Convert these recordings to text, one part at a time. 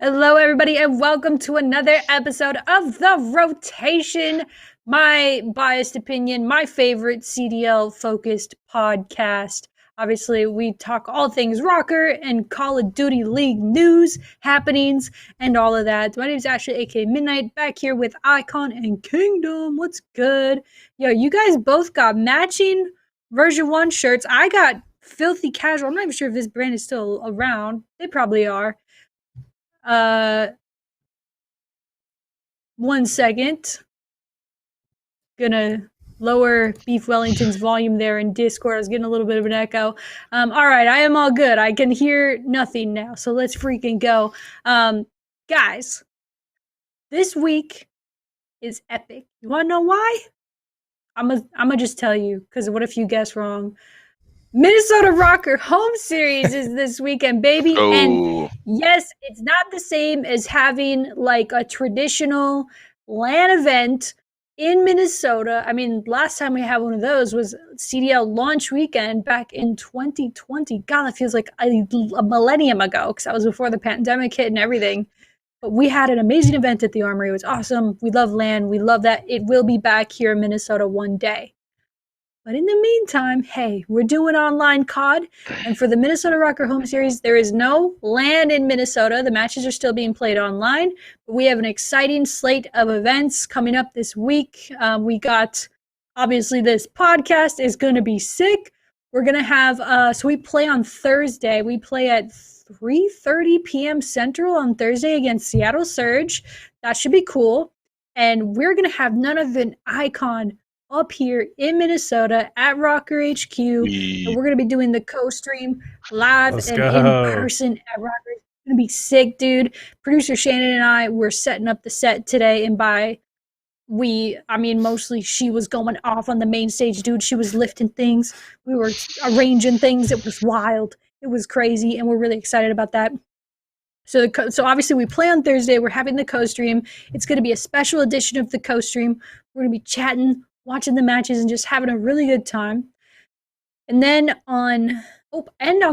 Hello, everybody, and welcome to another episode of The Rotation, my biased opinion, my favorite CDL-focused podcast. Obviously, we talk all things ROKKR and Call of Duty League news, happenings, and all of that. My name is Ashley, aka MiDNiTE, back here with IKON and Kingdom. What's good? Yo, you guys both got matching version 1 shirts. I got filthy casual. I'm not even sure if this brand is still around. They probably are. 1 second. Gonna lower Beef Wellington's volume there in Discord. I was getting a little bit of an echo. All right, I am all good. I can hear nothing now, so let's freaking go. Guys, this week is epic. You wanna know why? I'ma just tell you, because what if you guess wrong? Minnesota ROKKR home series is this weekend, baby. Oh. And yes, it's not the same as having like a traditional LAN event in Minnesota. I mean, last time we had one of those was CDL launch weekend back in 2020. God, that feels like a millennium ago, because that was before the pandemic hit and everything. But we had an amazing event at the Armory. It was awesome. We love LAN. We love that it will be back here in Minnesota one day. But in the meantime, hey, we're doing online COD, and for the Minnesota ROKKR home series, there is no LAN in Minnesota. The matches are still being played online, but we have an exciting slate of events coming up this week. We got, obviously, this podcast is going to be sick. We're going to have, so we play on Thursday. We play at 3:30 p.m. Central on Thursday against Seattle Surge. That should be cool. And we're going to have none other than IKON up here in Minnesota at ROKKR HQ. And we're going to be doing the co-stream live and in person at ROKKR. It's going to be sick, dude. Producer Shannon and I were setting up the set today, and by I mean mostly she was going off on the main stage, dude. She was lifting things. We were arranging things. It was wild. It was crazy, and we're really excited about that. So obviously we play on Thursday. We're having the co-stream. It's going to be a special edition of the co-stream. We're going to be chatting, watching the matches, and just having a really good time. And then on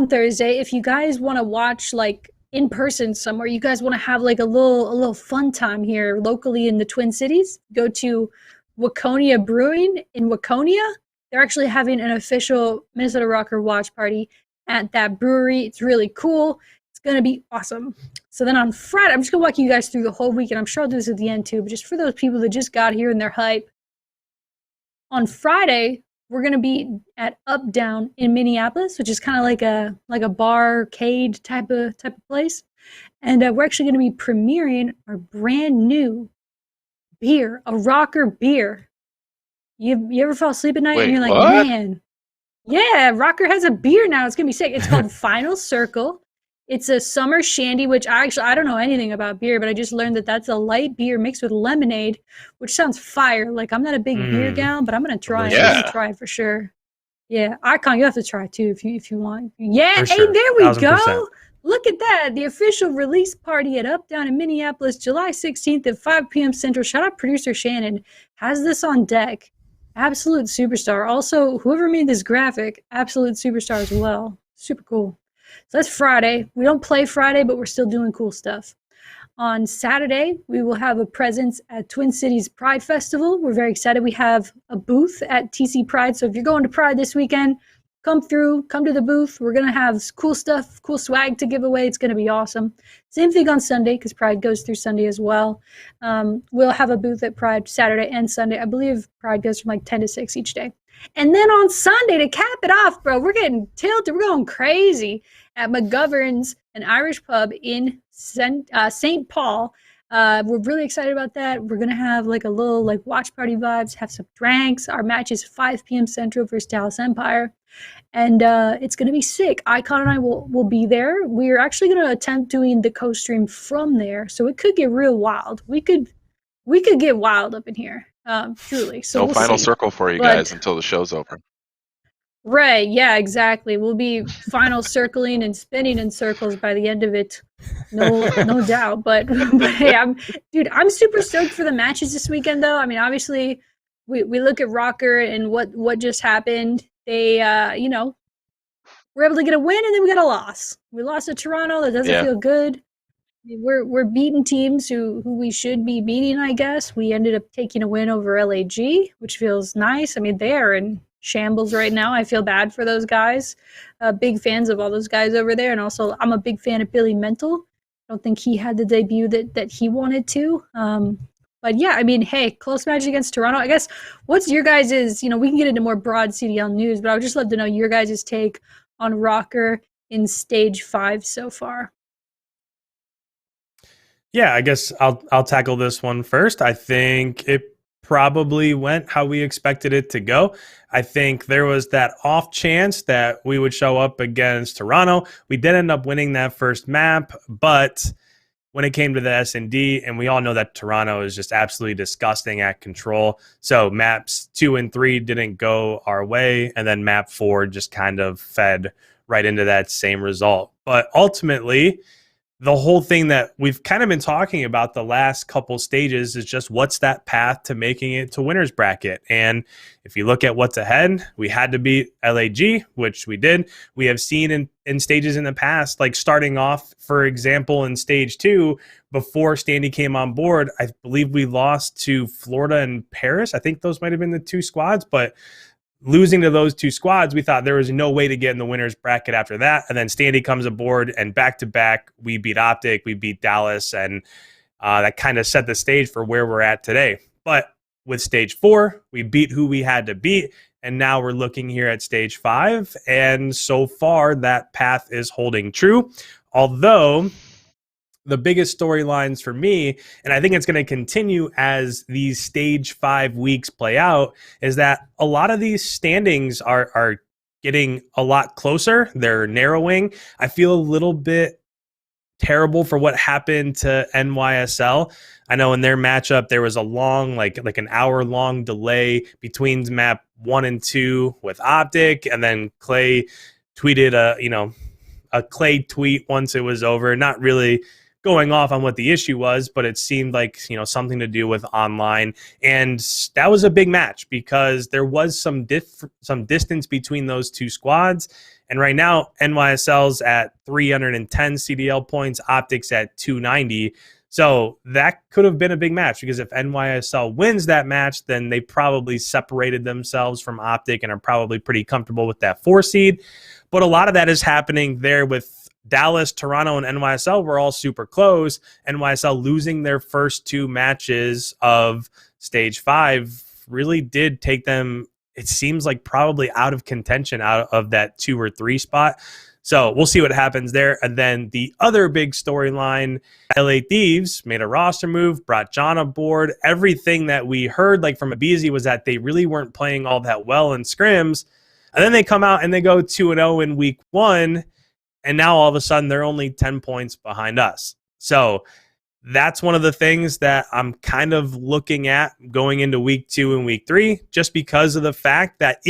Thursday, if you guys want to watch like in person somewhere, you guys want to have like a little fun time here locally in the Twin Cities, go to Waconia Brewing in Waconia. They're actually having an official Minnesota ROKKR watch party at that brewery. It's really cool. It's going to be awesome. So then on Friday, I'm just going to walk you guys through the whole weekend. I'm sure I'll do this at the end too, but just for those people that just got here and they're hype. On Friday, we're going to be at Up Down in Minneapolis, which is kind of like a barcade type of place. And we're actually going to be premiering our brand new beer, a ROKKR beer. You ever fall asleep at night and you're like, what? Man, yeah, ROKKR has a beer now. It's going to be sick. It's called Final Circle. It's a summer shandy, which I don't know anything about beer, but I just learned that that's a light beer mixed with lemonade, which sounds fire. Like, I'm not a big beer gal, but I'm going to try it. I'm going to try it for sure. Yeah, IKON, you have to try it too if you want. Yeah, for sure. Hey, there we 1000%. go. Look at that. The official release party at Up Down in Minneapolis, July 16th at 5 p.m. Central. Shout out producer Shannon. Has this on deck. Absolute superstar. Also, whoever made this graphic, absolute superstar as well. Super cool. So that's Friday. We don't play Friday, but we're still doing cool stuff. On Saturday, we will have a presence at Twin Cities Pride Festival. We're very excited. We have a booth at TC Pride. So if you're going to Pride this weekend, come to the booth. We're going to have cool stuff, cool swag to give away. It's going to be awesome. Same thing on Sunday, because Pride goes through Sunday as well. We'll have a booth at Pride Saturday and Sunday. I believe Pride goes from like 10 to 6 each day. And then on Sunday, to cap it off, bro, we're getting tilted. We're going crazy at McGovern's, an Irish pub in St. Paul. We're really excited about that. We're going to have like a little like watch party vibes, have some drinks. Our match is 5 p.m. Central versus Dallas Empire. And it's going to be sick. IKON and I will be there. We're actually going to attempt doing the co-stream from there. So it could get real wild. We could get wild up in here. Truly. So no we'll final see. circle for you guys until the show's over. Right, yeah, exactly. We'll be final circling and spinning in circles by the end of it. No doubt. But hey, I'm super stoked for the matches this weekend though. I mean, obviously we look at ROKKR and what just happened. They we're able to get a win and then we got a loss. We lost to Toronto. That doesn't feel good. We're beating teams who we should be beating, I guess. We ended up taking a win over LAG, which feels nice. I mean, they are in shambles right now. I feel bad for those guys. Big fans of all those guys over there, and also I'm a big fan of Billy Mental. I don't think he had the debut that he wanted to. But yeah, I mean, hey, close match against Toronto. I guess what's your guys's? We can get into more broad CDL news, but I would just love to know your guys' take on ROKKR in stage 5 so far. Yeah, I guess I'll tackle this one first. I think it probably went how we expected it to go. I think there was that off chance that we would show up against Toronto. We did end up winning that first map, but when it came to the S&D, and we all know that Toronto is just absolutely disgusting at control. So maps 2 and 3 didn't go our way, and then map 4 just kind of fed right into that same result. But ultimately, the whole thing that we've kind of been talking about the last couple stages is just what's that path to making it to winner's bracket. And if you look at what's ahead, we had to beat LAG, which we did. We have seen in stages in the past, like starting off, for example, in stage 2, before Standy came on board, I believe we lost to Florida and Paris. I think those might have been the 2 squads, but losing to those 2 squads, we thought there was no way to get in the winner's bracket after that. And then Standy comes aboard, and back-to-back, we beat Optic, we beat Dallas, and that kind of set the stage for where we're at today. But with stage 4, we beat who we had to beat, and now we're looking here at stage 5, and so far that path is holding true. Although the biggest storylines for me, and I think it's going to continue as these stage 5 weeks play out, is that a lot of these standings are getting a lot closer. They're narrowing. I feel a little bit terrible for what happened to NYSL. I know in their matchup there was a long, like an hour-long delay between map 1 and 2 with Optic, and then Clay tweeted a Clay tweet once it was over, not really going off on what the issue was, but it seemed like something to do with online, and that was a big match because there was some distance between those 2 squads. And right now NYSL's at 310 CDL points, Optics at 290. So that could have been a big match, because if NYSL wins that match, then they probably separated themselves from Optic and are probably pretty comfortable with that 4 seed. But a lot of that is happening there with Dallas, Toronto, and NYSL were all super close. NYSL losing their first 2 matches of stage 5 really did take them, it seems like, probably out of contention, out of that 2 or 3 spot. So we'll see what happens there. And then the other big storyline, LA Thieves made a roster move, brought John aboard. Everything that we heard from Abizi was that they really weren't playing all that well in scrims. And then they come out and they go 2-0 in week 1. And now all of a sudden they're only 10 points behind us. So that's one of the things that I'm kind of looking at going into week 2 and week 3, just because of the fact that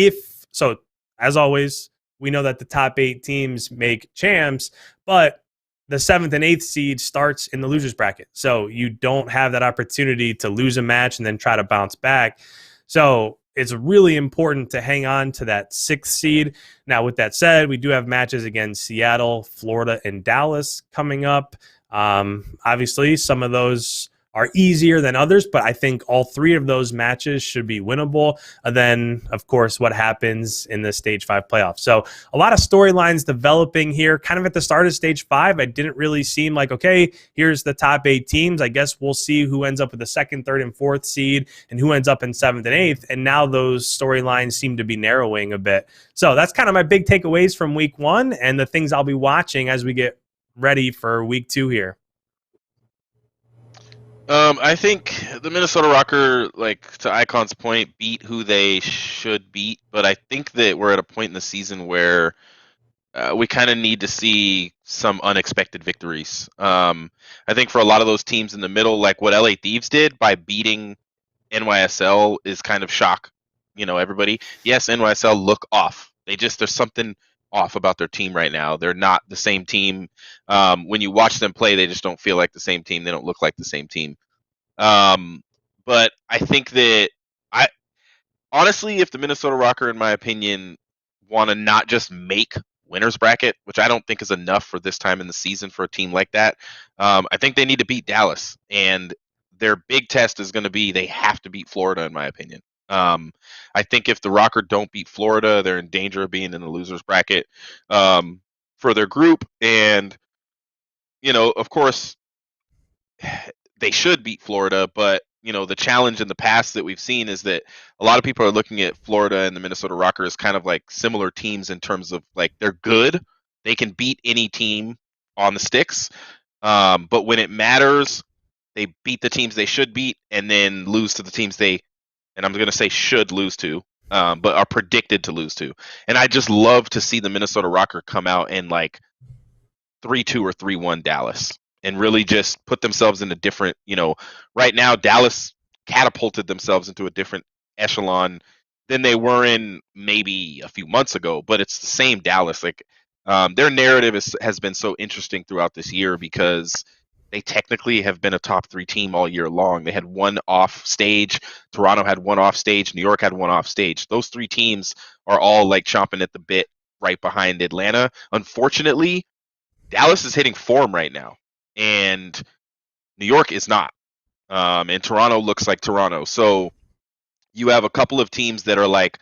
as always, we know that the top 8 teams make champs, but the 7th and 8th seed starts in the losers bracket. So you don't have that opportunity to lose a match and then try to bounce back. So it's really important to hang on to that 6th seed. Now, with that said, we do have matches against Seattle, Florida, and Dallas coming up. Obviously, some of those are easier than others, but I think all 3 of those matches should be winnable. And then, of course, what happens in the Stage 5 playoffs. So a lot of storylines developing here. Kind of at the start of Stage 5, I didn't really seem like, okay, here's the top 8 teams. I guess we'll see who ends up with the 2nd, 3rd, and 4th seed and who ends up in 7th and 8th. And now those storylines seem to be narrowing a bit. So that's kind of my big takeaways from week 1 and the things I'll be watching as we get ready for week 2 here. I think the Minnesota ROKKR, to Icon's point, beat who they should beat, but I think that we're at a point in the season where we kind of need to see some unexpected victories. I think for a lot of those teams in the middle, like what LA Thieves did by beating NYSL, is kind of shock, everybody. Yes, NYSL look off. There's something off about their team right now. They're not the same team. When you watch them play, they just don't feel like the same team. They don't look like the same team. But I think that honestly, if the Minnesota ROKKR, in my opinion, want to not just make winners bracket, which I don't think is enough for this time in the season for a team like that. I think they need to beat Dallas, and their big test is going to be they have to beat Florida, in my opinion. I think if the ROKKR don't beat Florida, they're in danger of being in the losers bracket for their group. And, of course, they should beat Florida, but the challenge in the past that we've seen is that a lot of people are looking at Florida and the Minnesota ROKKR as kind of like similar teams in terms of like they're good. They can beat any team on the sticks. But when it matters, they beat the teams they should beat and then lose to the teams and I'm going to say should lose to, but are predicted to lose to. And I just love to see the Minnesota ROKKR come out and like 3-2 or 3-1 Dallas and really just put themselves in a different, right now Dallas catapulted themselves into a different echelon than they were in maybe a few months ago, but it's the same Dallas. Like their narrative has been so interesting throughout this year because they technically have been a top 3 team all year long. They had one off stage. Toronto had one off stage. New York had one off stage. Those 3 teams are all like chomping at the bit right behind Atlanta. Unfortunately, Dallas is hitting form right now, and New York is not. And Toronto looks like Toronto. So you have a couple of teams that are like,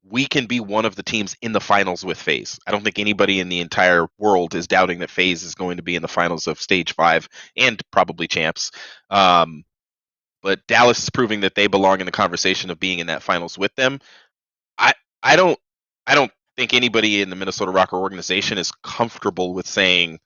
we can be one of the teams in the finals with FaZe. I don't think anybody in the entire world is doubting that FaZe is going to be in the finals of Stage 5 and probably champs. But Dallas is proving that they belong in the conversation of being in that finals with them. I don't think anybody in the Minnesota ROKKR organization is comfortable with saying,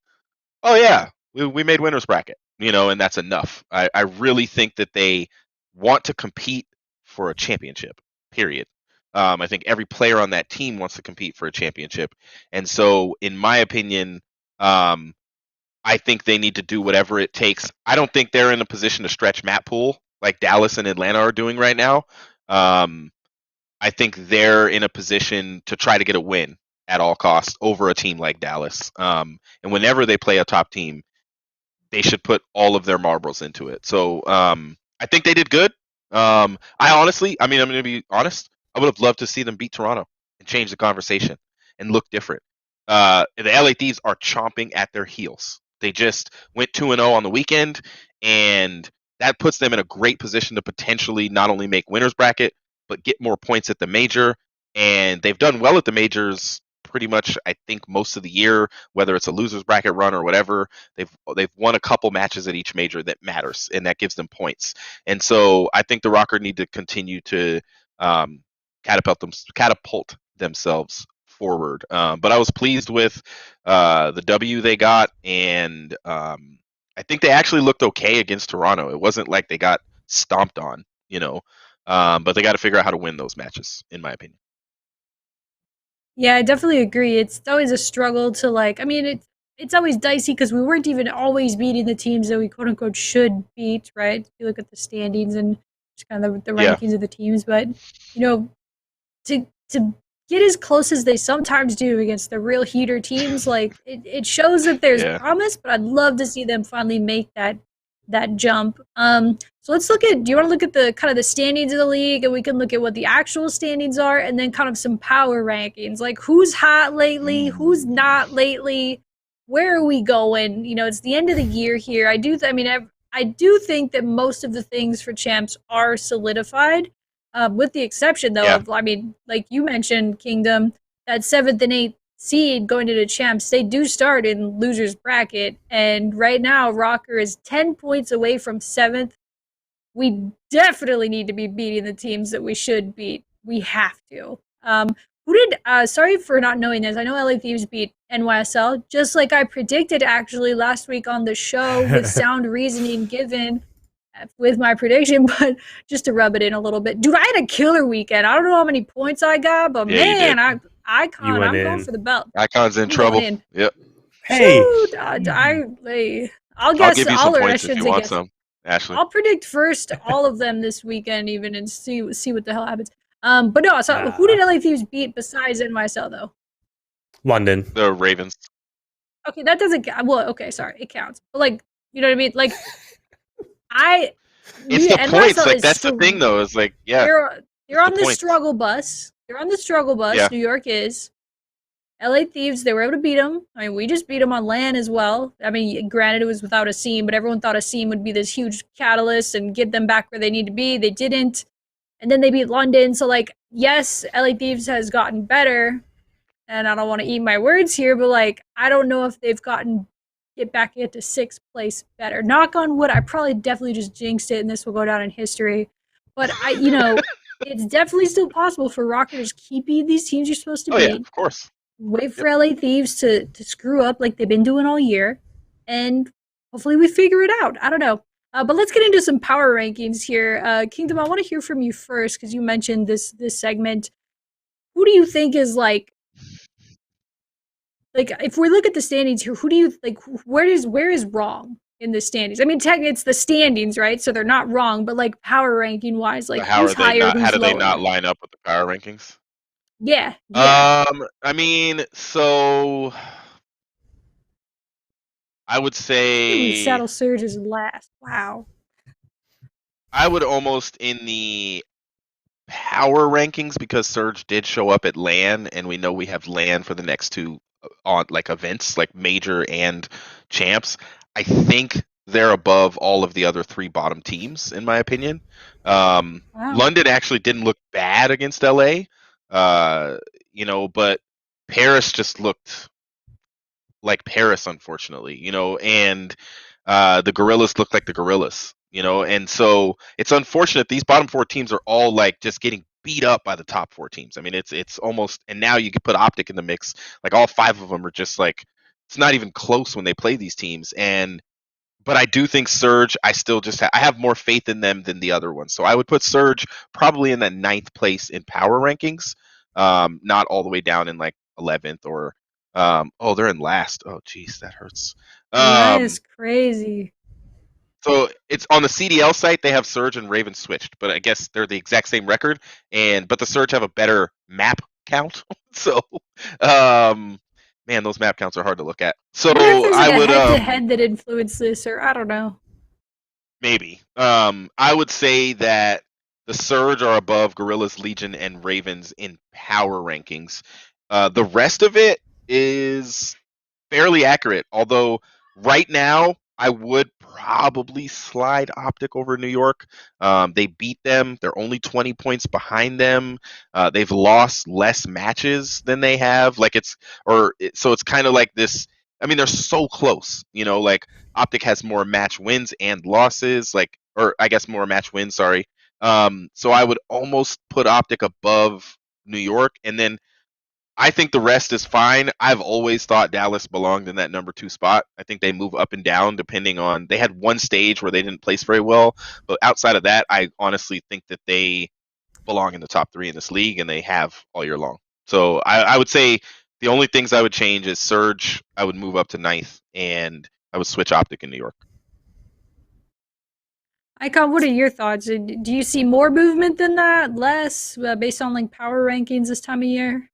oh yeah, we made winners bracket, and that's enough. I really think that they want to compete for a championship, period. I think every player on that team wants to compete for a championship. And so, in my opinion, I think they need to do whatever it takes. I don't think they're in a position to stretch map pool like Dallas and Atlanta are doing right now. I think they're in a position to try to get a win at all costs over a team like Dallas. And whenever they play a top team, they should put all of their marbles into it. So I think they did good. I'm going to be honest. I would have loved to see them beat Toronto and change the conversation and look different. The LA Thieves are chomping at their heels. They just went 2-0 on the weekend, and that puts them in a great position to potentially not only make winners bracket, but get more points at the major. And they've done well at the majors pretty much, I think, most of the year, whether it's a losers bracket run or whatever. They've won a couple matches at each major that matters, and that gives them points. And so I think the ROKKR need to continue to catapult themselves forward. But I was pleased with the W they got, and I think they actually looked okay against Toronto. It wasn't like they got stomped on, but they got to figure out how to win those matches, in my opinion. Yeah, I definitely agree. It's always a struggle to it's always dicey because we weren't even always beating the teams that we quote unquote should beat, right? If you look at the standings and just kind of the rankings of the teams, but to get as close as they sometimes do against the real heater teams, like it shows that there's promise, but I'd love to see them finally make that jump. So let's look at, do you want to look at the kind of the standings of the league, and we can look at what the actual standings are, and then kind of some power rankings, like who's hot lately, who's not lately, where are we going? It's the end of the year here. I do think that most of the things for champs are solidified, with the exception though of, like you mentioned, Kingdom, that 7th and 8th seed going to the champs, they do start in losers bracket, and right now ROKKR is 10 points away from 7th. We definitely need to be beating the teams that we should beat. We have to. Sorry for not knowing this, I know LA Thieves beat NYSL just like I predicted actually last week on the show with sound reasoning given with my prediction, but just to rub it in a little bit, dude, I had a killer weekend. I don't know how many points I got, but man, IKON, I'm going for the belt. IKON's in trouble. Yep. Hey, I'll guess give you all, some or I points if should you say want guess. some, Ashley. I'll predict first all of them this weekend, even, and see what the hell happens. But no, so who did LA Thieves beat besides NYSL though? London. The Ravens. Okay, that doesn't count. Well, okay, sorry, it counts. But like, you know what I mean? Like, it's the points. Like that's the thing, though. Is like, yeah, they're on the struggle bus. They're on the struggle bus. Yeah. New York is. LA Thieves, they were able to beat them. I mean, we just beat them on LAN as well. I mean, granted, it was without a seam, but everyone thought a seam would be this huge catalyst and get them back where they need to be. They didn't. And then they beat London. So, like, yes, LA Thieves has gotten better. And I don't want to eat my words here, but, like, I don't know if they've get back into sixth place better. Knock on wood, I probably definitely just jinxed it, and this will go down in history. But it's definitely still possible for ROKKR to just keep beating these teams you're supposed to beat. Yeah, of course. Wait for LA Thieves to screw up like they've been doing all year, and hopefully we figure it out. I don't know. But let's get into some power rankings here. Kingdom, I want to hear from you first because you mentioned this segment. Who do you think is like if we look at the standings here, who do you like? Where is wrong in the standings? I mean, technically it's the standings, right? So they're not wrong, but like power ranking wise, like who's higher, who's lower? How do they not line up with the power rankings? Yeah. I mean, so I would say Saddle Surge is last. Wow. I would almost in the power rankings because Surge did show up at LAN, and we know we have LAN for the next two on like events, like major and champs. I think they're above all of the other three bottom teams, in my opinion. Wow. London actually didn't look bad against LA, but Paris just looked like Paris, unfortunately, and the Gorillas looked like the Gorillas, and so it's unfortunate these bottom four teams are all like just getting beat up by the top four teams. I mean, it's almost, and now you can put Optic in the mix, like all five of them are just like, it's not even close when they play these teams. But I do think Surge, I still just I have more faith in them than the other ones. So I would put Surge probably in that 9th place in power rankings, not all the way down in like 11th or they're in last. Oh geez, that hurts. That is crazy. So it's on the CDL site, they have Surge and Raven switched, but I guess they're the exact same record, but the Surge have a better map count. So man, those map counts are hard to look at. So I would head-to-head that influenced this, or I don't know. Maybe. I would say that the Surge are above Gorillas, Legion, and Ravens in power rankings. The rest of it is fairly accurate, although right now I would probably slide Optic over New York. They beat them. They're only 20 points behind them. They've lost less matches than they have. So it's kind of like this. I mean, they're so close. Like Optic has more match wins and losses. Or I guess more match wins. Sorry. So I would almost put Optic above New York, and then I think the rest is fine. I've always thought Dallas belonged in that number 2 spot. I think they move up and down depending on, they had one stage where they didn't place very well, but outside of that, I honestly think that they belong in the top 3 in this league, and they have all year long. So I would say the only things I would change is Surge, I would move up to 9th, and I would switch Optic in New York. IKON, what are your thoughts? Do you see more movement than that? Less, based on like power rankings this time of year?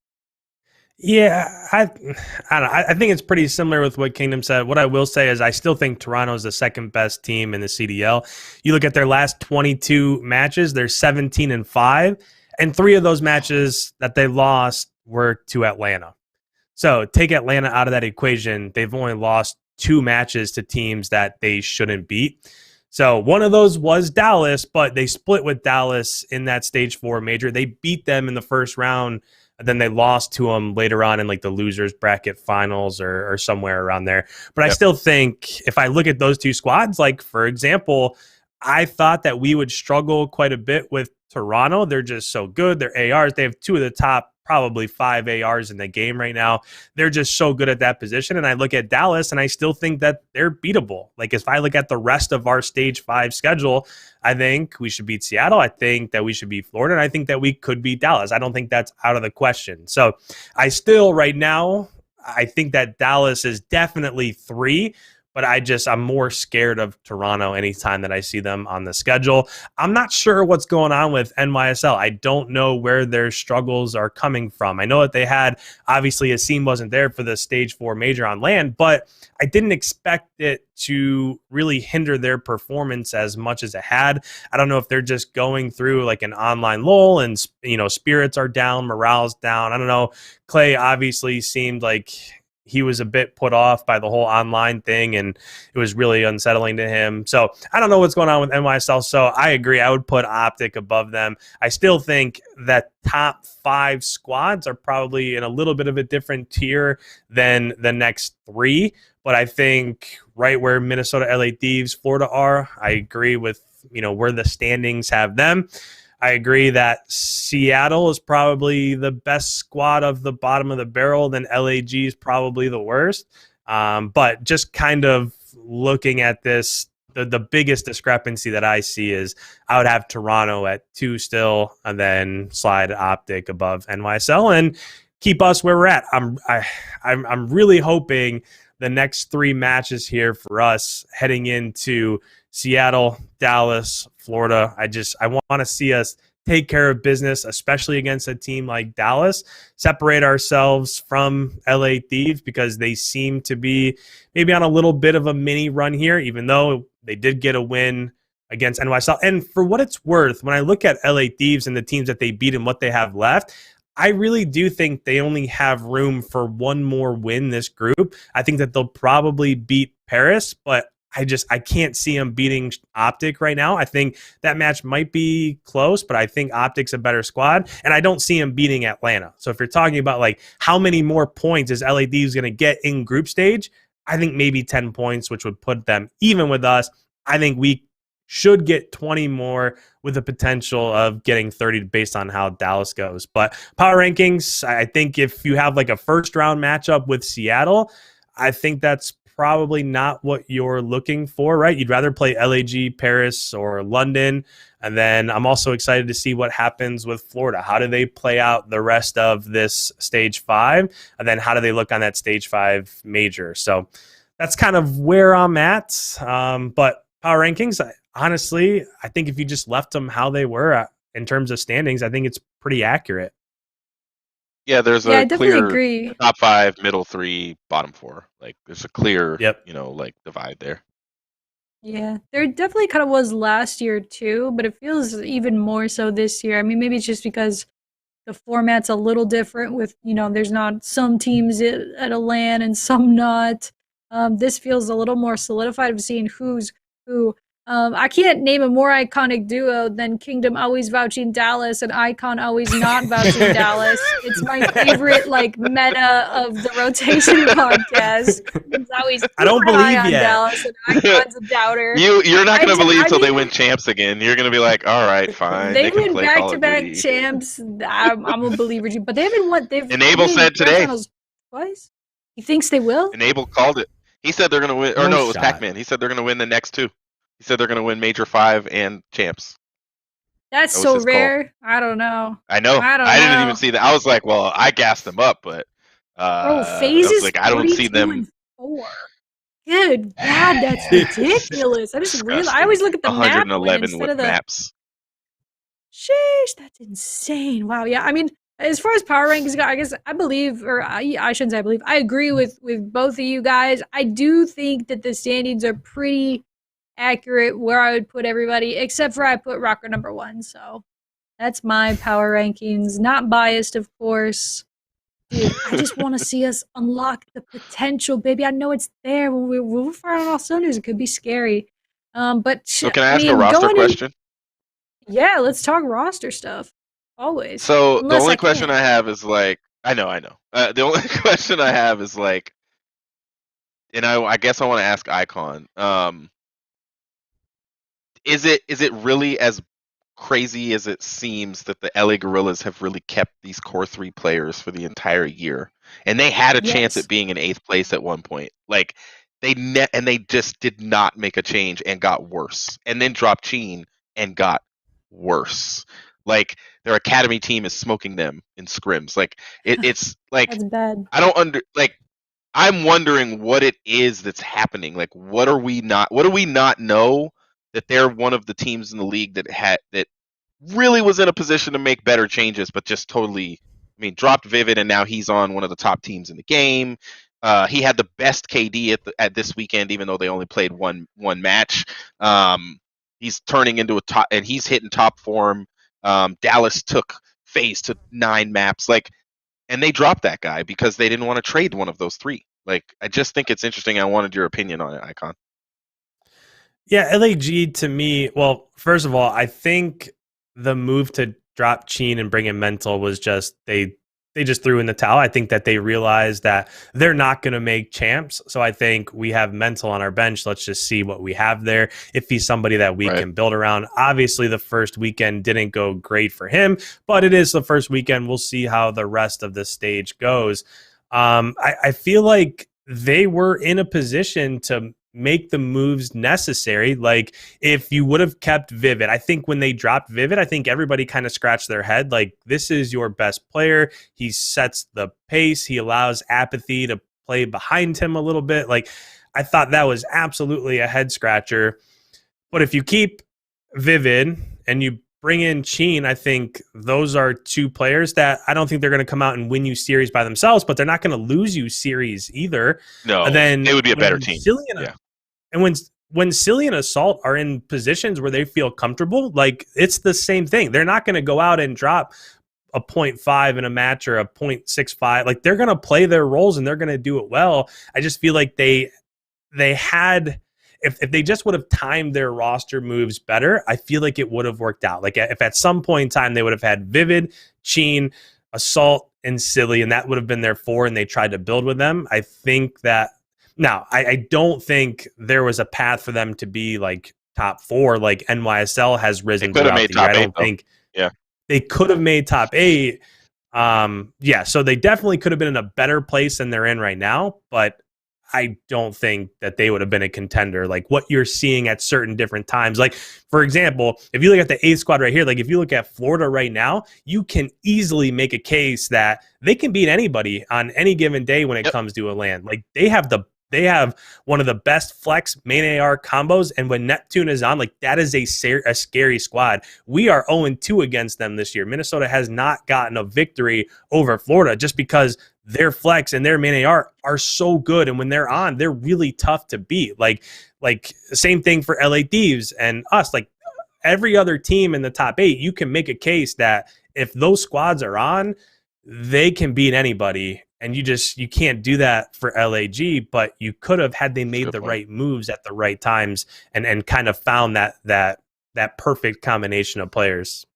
Yeah, I don't know. I think it's pretty similar with what Kingdom said. What I will say is I still think Toronto is the second best team in the CDL. You look at their last 22 matches, they're 17-5, and 3 of those matches that they lost were to Atlanta. So take Atlanta out of that equation, they've only lost 2 matches to teams that they shouldn't beat. So one of those was Dallas, but they split with Dallas in that stage 4 major. They beat them in the first round. Then they lost to them later on in like the losers bracket finals or somewhere around there. But yep. I still think if I look at those 2 squads, like for example, I thought that we would struggle quite a bit with Toronto. They're just so good. They're ARs. They have 2 of the top probably 5 ARs in the game right now. They're just so good at that position. And I look at Dallas and I still think that they're beatable. Like if I look at the rest of our stage 5 schedule, I think we should beat Seattle. I think that we should beat Florida. And I think that we could beat Dallas. I don't think that's out of the question. So I still right now, I think that Dallas is definitely 3, but I'm more scared of Toronto anytime that I see them on the schedule. I'm not sure what's going on with NYSL. I don't know where their struggles are coming from. I know that they had, obviously, Asim wasn't there for the Stage 4 major on land, but I didn't expect it to really hinder their performance as much as it had. I don't know if they're just going through like an online lull and, spirits are down, morale's down. I don't know. Clay obviously seemed like he was a bit put off by the whole online thing, and it was really unsettling to him. So I don't know what's going on with NYSL. So I agree. I would put Optic above them. I still think that top 5 squads are probably in a little bit of a different tier than the next 3. But I think right where Minnesota, LA Thieves, Florida are, I agree with, where the standings have them. I agree that Seattle is probably the best squad of the bottom of the barrel, then LAG is probably the worst. But just kind of looking at this, the biggest discrepancy that I see is I would have Toronto at 2 still, and then slide Optic above NYSL and keep us where we're at. I'm really hoping the next 3 matches here for us heading into Seattle, Dallas, Florida. I want to see us take care of business, especially against a team like Dallas, separate ourselves from LA Thieves because they seem to be maybe on a little bit of a mini run here, even though they did get a win against NYSL. And for what it's worth, when I look at LA Thieves and the teams that they beat and what they have left, I really do think they only have room for one more win this group. I think that they'll probably beat Paris, but I can't see them beating Optic right now. I think that match might be close, but I think Optic's a better squad, and I don't see them beating Atlanta. So if you're talking about like how many more points is LA Thieves going to get in group stage, I think maybe 10 points, which would put them even with us. I think we should get 20 more with the potential of getting 30 based on how Dallas goes. But power rankings, I think if you have like a first round matchup with Seattle, I think that's probably not what you're looking for, right? You'd rather play LAG, Paris, or London. And then I'm also excited to see what happens with Florida. How do they play out the rest of this stage 5? And then how do they look on that stage 5 major? So that's kind of where I'm at. But power rankings, honestly, I think if you just left them how they were in terms of standings, I think it's pretty accurate. Yeah, there's I a definitely clear agree. top 5, middle 3, bottom 4. Like there's a clear, Yep. divide there. Yeah, there definitely kind of was last year too, but it feels even more so this year. I mean, maybe it's just because the format's a little different with, there's not some teams at a LAN and some not. This feels a little more solidified of seeing who's who. I can't name a more iconic duo than Kingdom always vouching Dallas and IKON always not vouching Dallas. It's my favorite meta of the rotation podcast. It's always I don't believe on yet. Dallas and IKON's a doubter. You're not going to believe till they win champs again. You're going to be like, all right, fine. They can win play Call of back-to-back Duty. champs. I'm a believer, but they haven't won. Enable said today. Twice. He thinks they will. Enable called it. He said they're going to win. Or no, it was Pac-Man. He said they're going to win the next 2. He said they're going to win Major 5 and champs. That's so rare. Call. I don't know. I know. I didn't even see that. I was like, well, I gassed them up, but FaZe is I don't see them. 4. Good God, that's ridiculous. I just realized. I always look at the 111 map with maps. Sheesh, that's insane. Wow. Yeah, I mean, as far as power rankings go, I guess I believe, or I shouldn't say I believe, I agree with both of you guys. I do think that the standings are pretty accurate where I would put everybody, except for I put ROKKR number 1. So that's my power rankings. Not biased, of course. Dude, I just want to see us unlock the potential, baby. I know it's there. When we're firing on all cylinders, it could be scary. But so can I ask a roster question? Yeah, let's talk roster stuff. Always. So the only question I have is I know. The only question I have is and I guess I want to ask IKON. Is it really as crazy as it seems that the LA Gorillas have really kept these core 3 players for the entire year, and they had a chance at being in 8th place at one point? And they just did not make a change and got worse, and then dropped Cheen and got worse. Their academy team is smoking them in scrims. It's that's bad. I don't I'm wondering what it is that's happening. Like, what do we not know that they're one of the teams in the league that really was in a position to make better changes, but just totally, dropped Vivid, and now he's on one of the top teams in the game. He had the best KD at this weekend, even though they only played one match. He's turning into a top, and he's hitting top form. Dallas took FaZe to 9 maps, and they dropped that guy because they didn't want to trade one of those 3. I just think it's interesting. I wanted your opinion on it, Icon. Yeah, LAG to me, well, first of all, I think the move to drop Cheen and bring in Mental was just they just threw in the towel. I think that they realized that they're not going to make champs. So I think we have Mental on our bench. Let's just see what we have there. If he's somebody that we can build around. Obviously, the first weekend didn't go great for him, but it is the first weekend. We'll see how the rest of the stage goes. I feel like they were in a position to make the moves necessary. Like, if you would have kept Vivid, I think when they dropped Vivid, I think everybody kind of scratched their head. Like, this is your best player. He sets the pace. He allows Apathy to play behind him a little bit. Like, I thought that was absolutely a head scratcher. But if you keep Vivid and you bring in Cheen, I think those are 2 players that I don't think they're going to come out and win you series by themselves, but they're not going to lose you series either. No, and then it would be a better team. And when Silly and Assault are in positions where they feel comfortable, like, it's the same thing. They're not going to go out and drop a 0.5 in a match or a 0.65. Like, they're going to play their roles and they're going to do it well. I just feel like they had, if they just would have timed their roster moves better, I feel like it would have worked out. Like, if at some point in time they would have had Vivid, Cheen, Assault, and Silly, and that would have been their 4, and they tried to build with them, I think that. Now, I don't think there was a path for them to be like top 4, like NYSL has risen throughout the year. I don't think they could have made top 8. So they definitely could have been in a better place than they're in right now, but I don't think that they would have been a contender. Like, what you're seeing at certain different times. Like, for example, if you look at the 8th squad right here, like, if you look at Florida right now, you can easily make a case that they can beat anybody on any given day when it comes to a LAN. Like, they have one of the best flex main AR combos, and when Neptune is on, like, that is a scary squad. We are 0-2 against them this year. Minnesota has not gotten a victory over Florida just because their flex and their main AR are so good, and when they're on, they're really tough to beat. Like same thing for LA Thieves and us. Like, every other team in the top 8, you can make a case that if those squads are on, they can beat anybody. And you can't do that for LAG, but you could have, had they made the right moves at the right times and kind of found that perfect combination of players.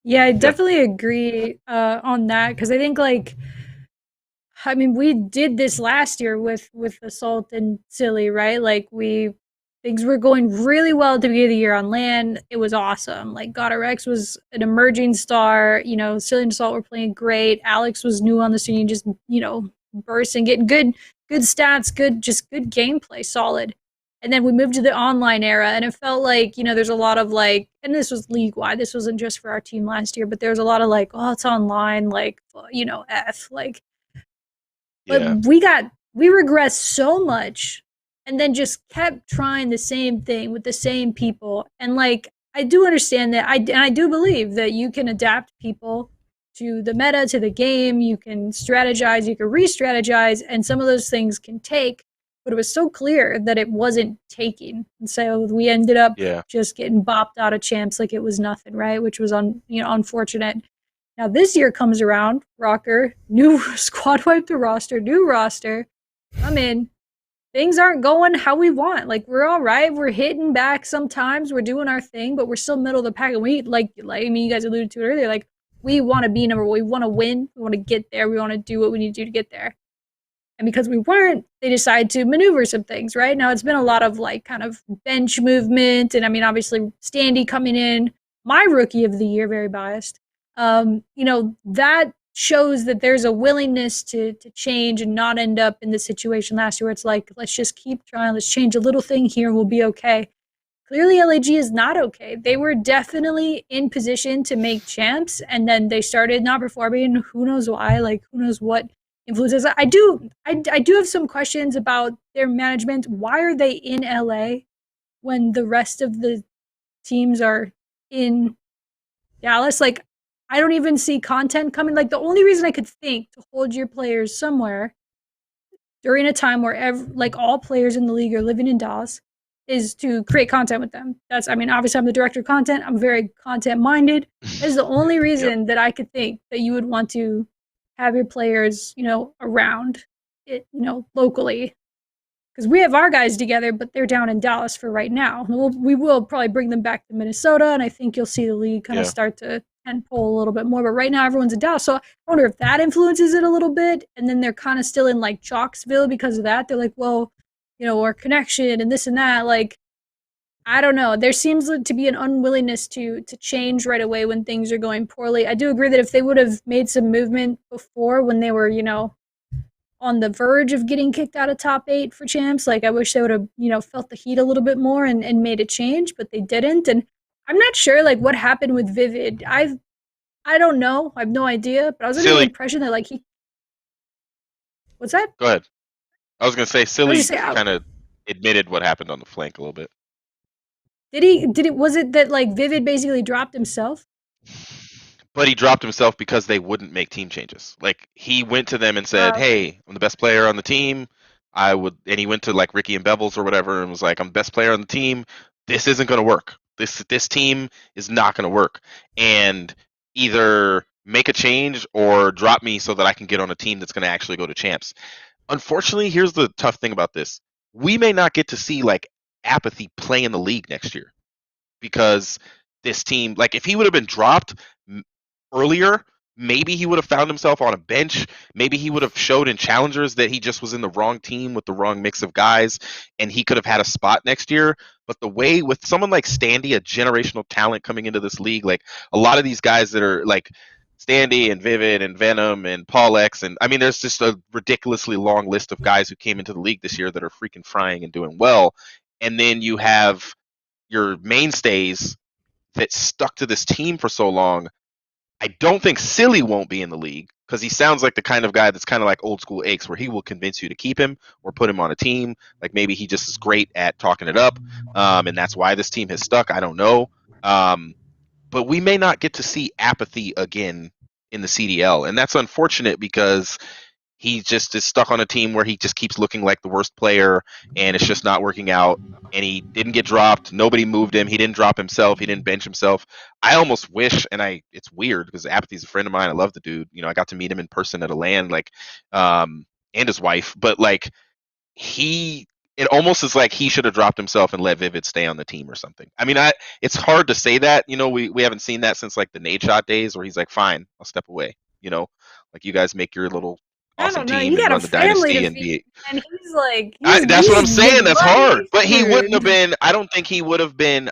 Yeah, I definitely agree on that, because I think, we did this last year with Assault and Silly, right? Like, things were going really well at the beginning of the year on LAN. It was awesome. Like, GodRx was an emerging star. Silly and Assault were playing great. Alex was new on the scene, just, bursting, getting good stats, good gameplay, solid. And then we moved to the online era, and it felt like, there's a lot of and this was league-wide. This wasn't just for our team last year, but there was a lot of oh, it's online, But we regressed so much, and then just kept trying the same thing with the same people. And I do understand that. I do believe that you can adapt people to the meta, to the game. You can strategize, you can re-strategize, and some of those things can take. But it was so clear that it wasn't taking. And so we ended up just getting bopped out of champs like it was nothing, right? Which was unfortunate. Now this year comes around, ROKKR, new squad wipe the roster, new roster. I'm in. Things aren't going how we want. We're all right. We're hitting back sometimes. We're doing our thing, but we're still middle of the pack. And we, you guys alluded to it earlier, we want to be number one. We want to win. We want to get there. We want to do what we need to do to get there. And because we weren't, they decided to maneuver some things, right? Now it's been a lot of kind of bench movement. And obviously Standy coming in, my rookie of the year, very biased. That shows that there's a willingness to change and not end up in the situation last year where it's let's just keep trying, let's change a little thing here and we'll be okay. Clearly LAG is not okay. They were definitely in position to make champs, and then they started not performing. Who knows why? Who knows what influences. I do have some questions about their management. Why are they in LA when the rest of the teams are in Dallas? Like, I don't even see content coming. Like, the only reason I could think to hold your players somewhere during a time where like all players in the league are living in Dallas is to create content with them. I mean, obviously I'm the director of content. I'm very content minded. That is the only reason that I could think that you would want to have your players, around it, locally. Because we have our guys together, but they're down in Dallas for right now. We will probably bring them back to Minnesota, and I think you'll see the league kind of start to pull a little bit more. But right now, everyone's in Dallas, so I wonder if that influences it a little bit. And then they're kind of still in like Chalksville because of that. They're like, well, our connection and this and that. Like, I don't know. There seems to be an unwillingness to change right away when things are going poorly. I do agree that if they would have made some movement before when they were, on the verge of getting kicked out of top 8 for champs, like I wish they would have, felt the heat a little bit more and made a change, but they didn't. And I'm not sure like what happened with Vivid. I don't know. I have no idea, but I was under the impression that like what's that? Go ahead. I was going to say Silly kind of admitted what happened on the flank a little bit. Was it that like Vivid basically dropped himself? But he dropped himself because they wouldn't make team changes. Like he went to them and said, "Hey, I'm the best player on the team. And he went to like Ricky and Bevels or whatever and was like, I'm the best player on the team. This isn't going to work. This team is not going to work. And either make a change or drop me so that I can get on a team that's going to actually go to champs." Unfortunately, here's the tough thing about this. We may not get to see like Apathy play in the league next year because this team, like if he would have been dropped earlier, maybe he would have found himself on a bench. Maybe he would have showed in challengers that he just was in the wrong team with the wrong mix of guys and he could have had a spot next year. But the way with someone like Standy, a generational talent coming into this league, like a lot of these guys that are like Standy and Vivid and Venom and Paul X, and I mean there's just a ridiculously long list of guys who came into the league this year that are freaking frying and doing well. And then you have your mainstays that stuck to this team for so long. I don't think Silly won't be in the league because he sounds like the kind of guy that's kind of like old school Aches where he will convince you to keep him or put him on a team. Like maybe he just is great at talking it up, and that's why this team has stuck. I don't know. But we may not get to see Apathy again in the CDL, and that's unfortunate because he just is stuck on a team where he just keeps looking like the worst player and it's just not working out. And he didn't get dropped. Nobody moved him. He didn't drop himself. He didn't bench himself. I almost wish, and it's weird because Apathy's a friend of mine. I love the dude. I got to meet him in person at a LAN, and his wife. But like it almost is like he should have dropped himself and let Vivid stay on the team or something. I mean, it's hard to say that. We haven't seen that since like the Nade Shot days where he's like, fine, I'll step away. Like you guys make your little awesome team and run the dynasty and be. And he's like, that's what I'm saying. That's hard. But he wouldn't have been. I don't think he would have been.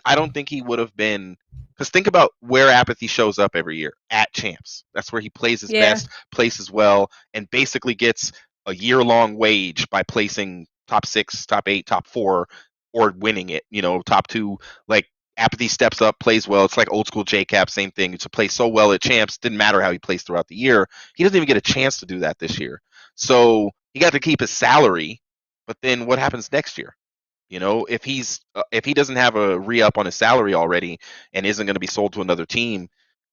Because think about where Apathy shows up every year at champs. That's where he plays his best, places well, and basically gets a year-long wage by placing top 6, top 8, top 4, or winning it. Top 2. Like Apathy steps up, plays well. It's like old school JCap, same thing. To play so well at champs, didn't matter how he plays throughout the year. He doesn't even get a chance to do that this year. So he got to keep his salary, but then what happens next year? If he doesn't have a re-up on his salary already and isn't going to be sold to another team,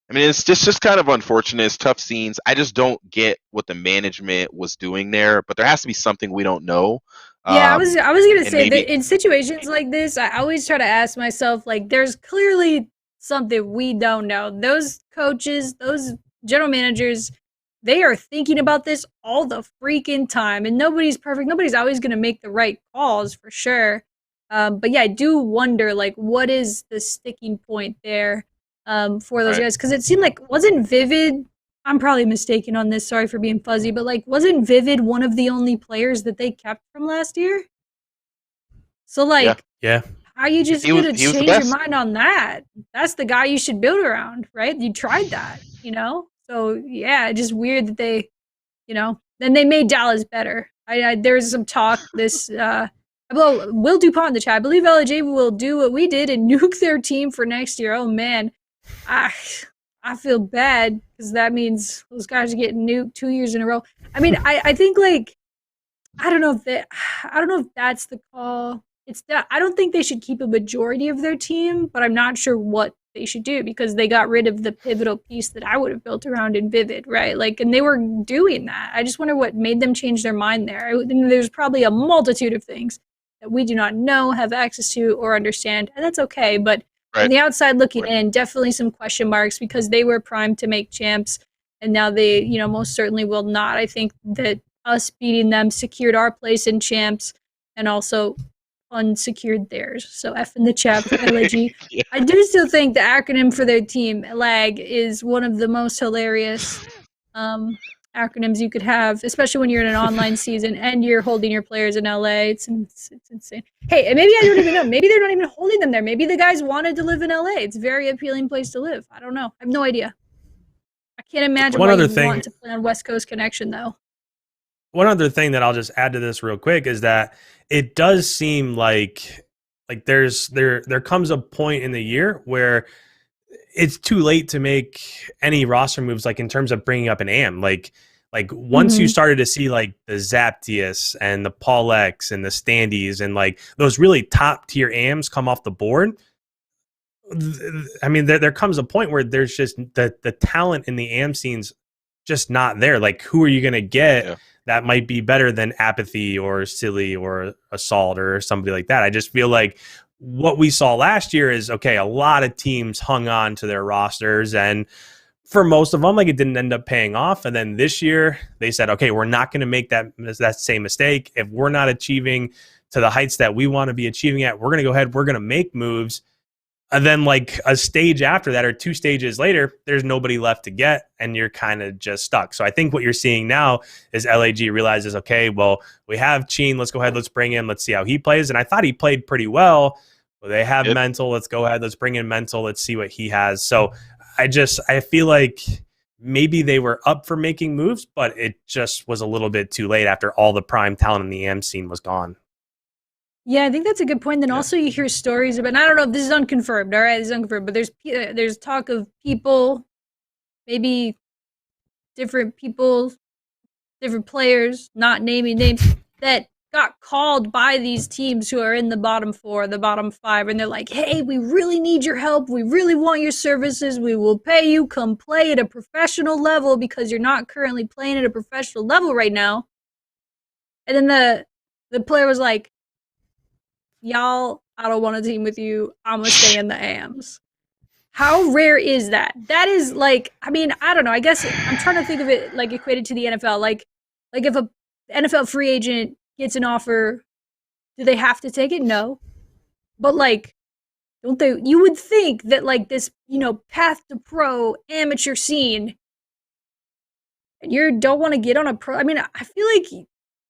I mean, it's just kind of unfortunate. It's tough scenes. I just don't get what the management was doing there, but there has to be something we don't know. Yeah, I was going to say that in situations like this, I always try to ask myself, like, there's clearly something we don't know. Those coaches, those general managers, they are thinking about this all the freaking time, and nobody's perfect. Nobody's always going to make the right calls for sure. But yeah, I do wonder, like, what is the sticking point there for those guys? Because it seemed like, wasn't Vivid, I'm probably mistaken on this, sorry for being fuzzy, but like, wasn't Vivid one of the only players that they kept from last year? So like, yeah. How you just going to change your mind on that? That's the guy you should build around, right? You tried that, So yeah, just weird that they, then they made Dallas better. There's some talk this, Will DuPont in the chat. I believe LJ will do what we did and nuke their team for next year. Oh man, I I feel bad because that means those guys are getting nuked 2 years in a row. I mean, I think like I don't know if that's the call. It's that I don't think they should keep a majority of their team, but I'm not sure what they should do because they got rid of the pivotal piece that I would have built around in Vivid, right? Like, and they were doing that. I just wonder what made them change their mind there. I think there's probably a multitude of things that we do not know, have access to, or understand, and that's okay. But from the outside looking in, definitely some question marks because they were primed to make champs, and now they, most certainly will not. I think that us beating them secured our place in champs and also unsecured theirs. So F in the chat for LAG. Yeah. I do still think the acronym for their team, LAG, is one of the most hilarious acronyms you could have, especially when you're in an online season and you're holding your players in LA. It's insane. Hey, and maybe I don't even know. Maybe they're not even holding them there. Maybe the guys wanted to live in LA. It's a very appealing place to live. I don't know. I have no idea. I can't imagine why you want to play on West Coast Connection, though. One other thing that I'll just add to this real quick is that it does seem like there comes a point in the year where it's too late to make any roster moves, like in terms of bringing up an AM. Like once you started to see like the Zaptius and the Paul X and the Standees and like those really top tier AMs come off the board, I mean, there comes a point where there's just the talent in the AM scene's just not there. Like, who are you going to get that might be better than Apathy or Silly or Assault or somebody like that? I just feel like what we saw last year is, okay, a lot of teams hung on to their rosters, and for most of them, like, it didn't end up paying off. And then this year they said, okay, we're not going to make that same mistake. If we're not achieving to the heights that we want to be achieving at, we're going to go ahead, we're going to make moves. And then like a stage after that or 2 stages later, there's nobody left to get and you're kind of just stuck. So I think what you're seeing now is LAG realizes, okay, well, we have Cheen. Let's go ahead. Let's bring him. Let's see how he plays. And I thought he played pretty well. Well, they have Mental. Let's go ahead. Let's bring in Mental. Let's see what he has. So I feel like maybe they were up for making moves, but it just was a little bit too late after all the prime talent in the AM scene was gone. Yeah, I think that's a good point. Then also you hear stories about, and I don't know if this is unconfirmed, all right? This is unconfirmed, but there's talk of people, maybe different people, different players, not naming names, that got called by these teams who are in the bottom 4, the bottom 5, and they're like, hey, we really need your help. We really want your services. We will pay you. Come play at a professional level because you're not currently playing at a professional level right now. And then the player was like, y'all, I don't want to team with you. I'm going to stay in the AMs. How rare is that? That is like, I mean, I don't know. I guess I'm trying to think of it like equated to the NFL. Like if a NFL free agent gets an offer, do they have to take it? No. But like, don't they? You would think that like this, path to pro amateur scene, and you don't want to get on a pro. I mean, I feel like,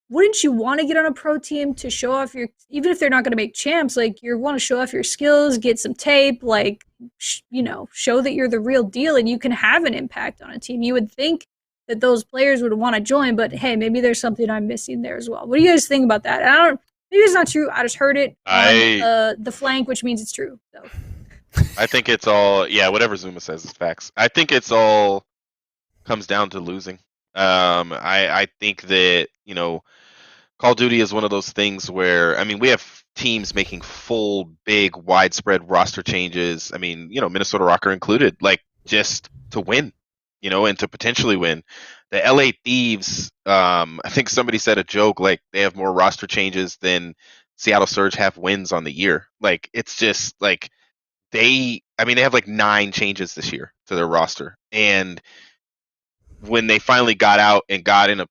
wouldn't you want to get on a pro team to show off even if they're not going to make champs, like you want to show off your skills, get some tape, like, show that you're the real deal and you can have an impact on a team. You would think that those players would want to join, but hey, maybe there's something I'm missing there as well. What do you guys think about that? Maybe it's not true. I just heard it on the flank, which means it's true. So. I think it's all, whatever Zuma says is facts. I think it's all comes down to losing. I think that, Call of Duty is one of those things where, I mean, we have teams making full, big, widespread roster changes. I mean, Minnesota ROKKR included, like, just to win, and to potentially win. The LA Thieves, I think somebody said a joke, like, they have more roster changes than Seattle Surge have wins on the year. Like, it's just, like, they have, like, 9 changes this year to their roster. And when they finally got out and got in a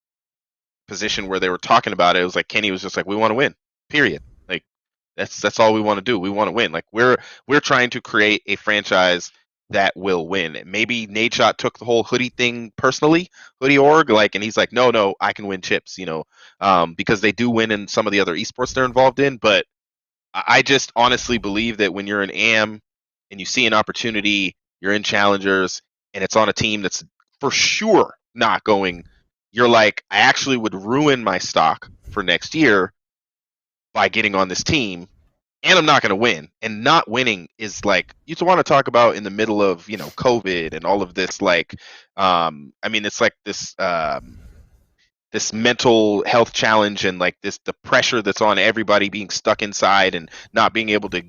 position where they were talking about it, it was like Kenny was just like, we want to win, period. Like, that's all we want to do. We want to win. Like, we're trying to create a franchise that will win. Maybe Nadeshot took the whole hoodie thing personally, hoodie org, like, and he's like, no, I can win chips, because they do win in some of the other esports they're involved in. But I just honestly believe that when you're an AM and you see an opportunity, you're in challengers and it's on a team that's for sure not going, you're like, I actually would ruin my stock for next year by getting on this team and I'm not going to win. And not winning is like, you want to talk about in the middle of, COVID and all of this, like, I mean, it's like this mental health challenge and like the pressure that's on everybody being stuck inside and not being able to,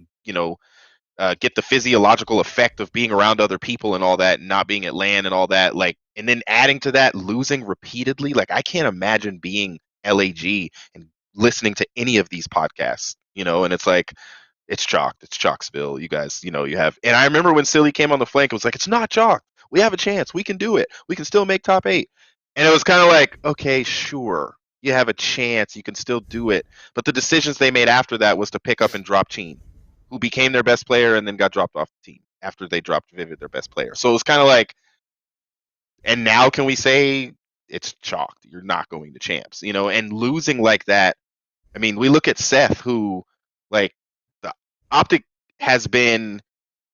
get the physiological effect of being around other people and all that, and not being at LAN and all that, like, and then adding to that losing repeatedly. Like, I can't imagine being LAG and listening to any of these podcasts, and it's like, it's chalked. It's Chalksville. You guys, you have. And I remember when Silly came on the flank, it was like, it's not chalked. We have a chance. We can do it. We can still make top 8. And it was kind of like, okay, sure. You have a chance. You can still do it. But the decisions they made after that was to pick up and drop Cheen, who became their best player and then got dropped off the team after they dropped Vivid, their best player. So it was kind of like, and now can we say it's chalked? You're not going to champs, and losing like that. I mean, we look at Seth, who, like, the Optic has been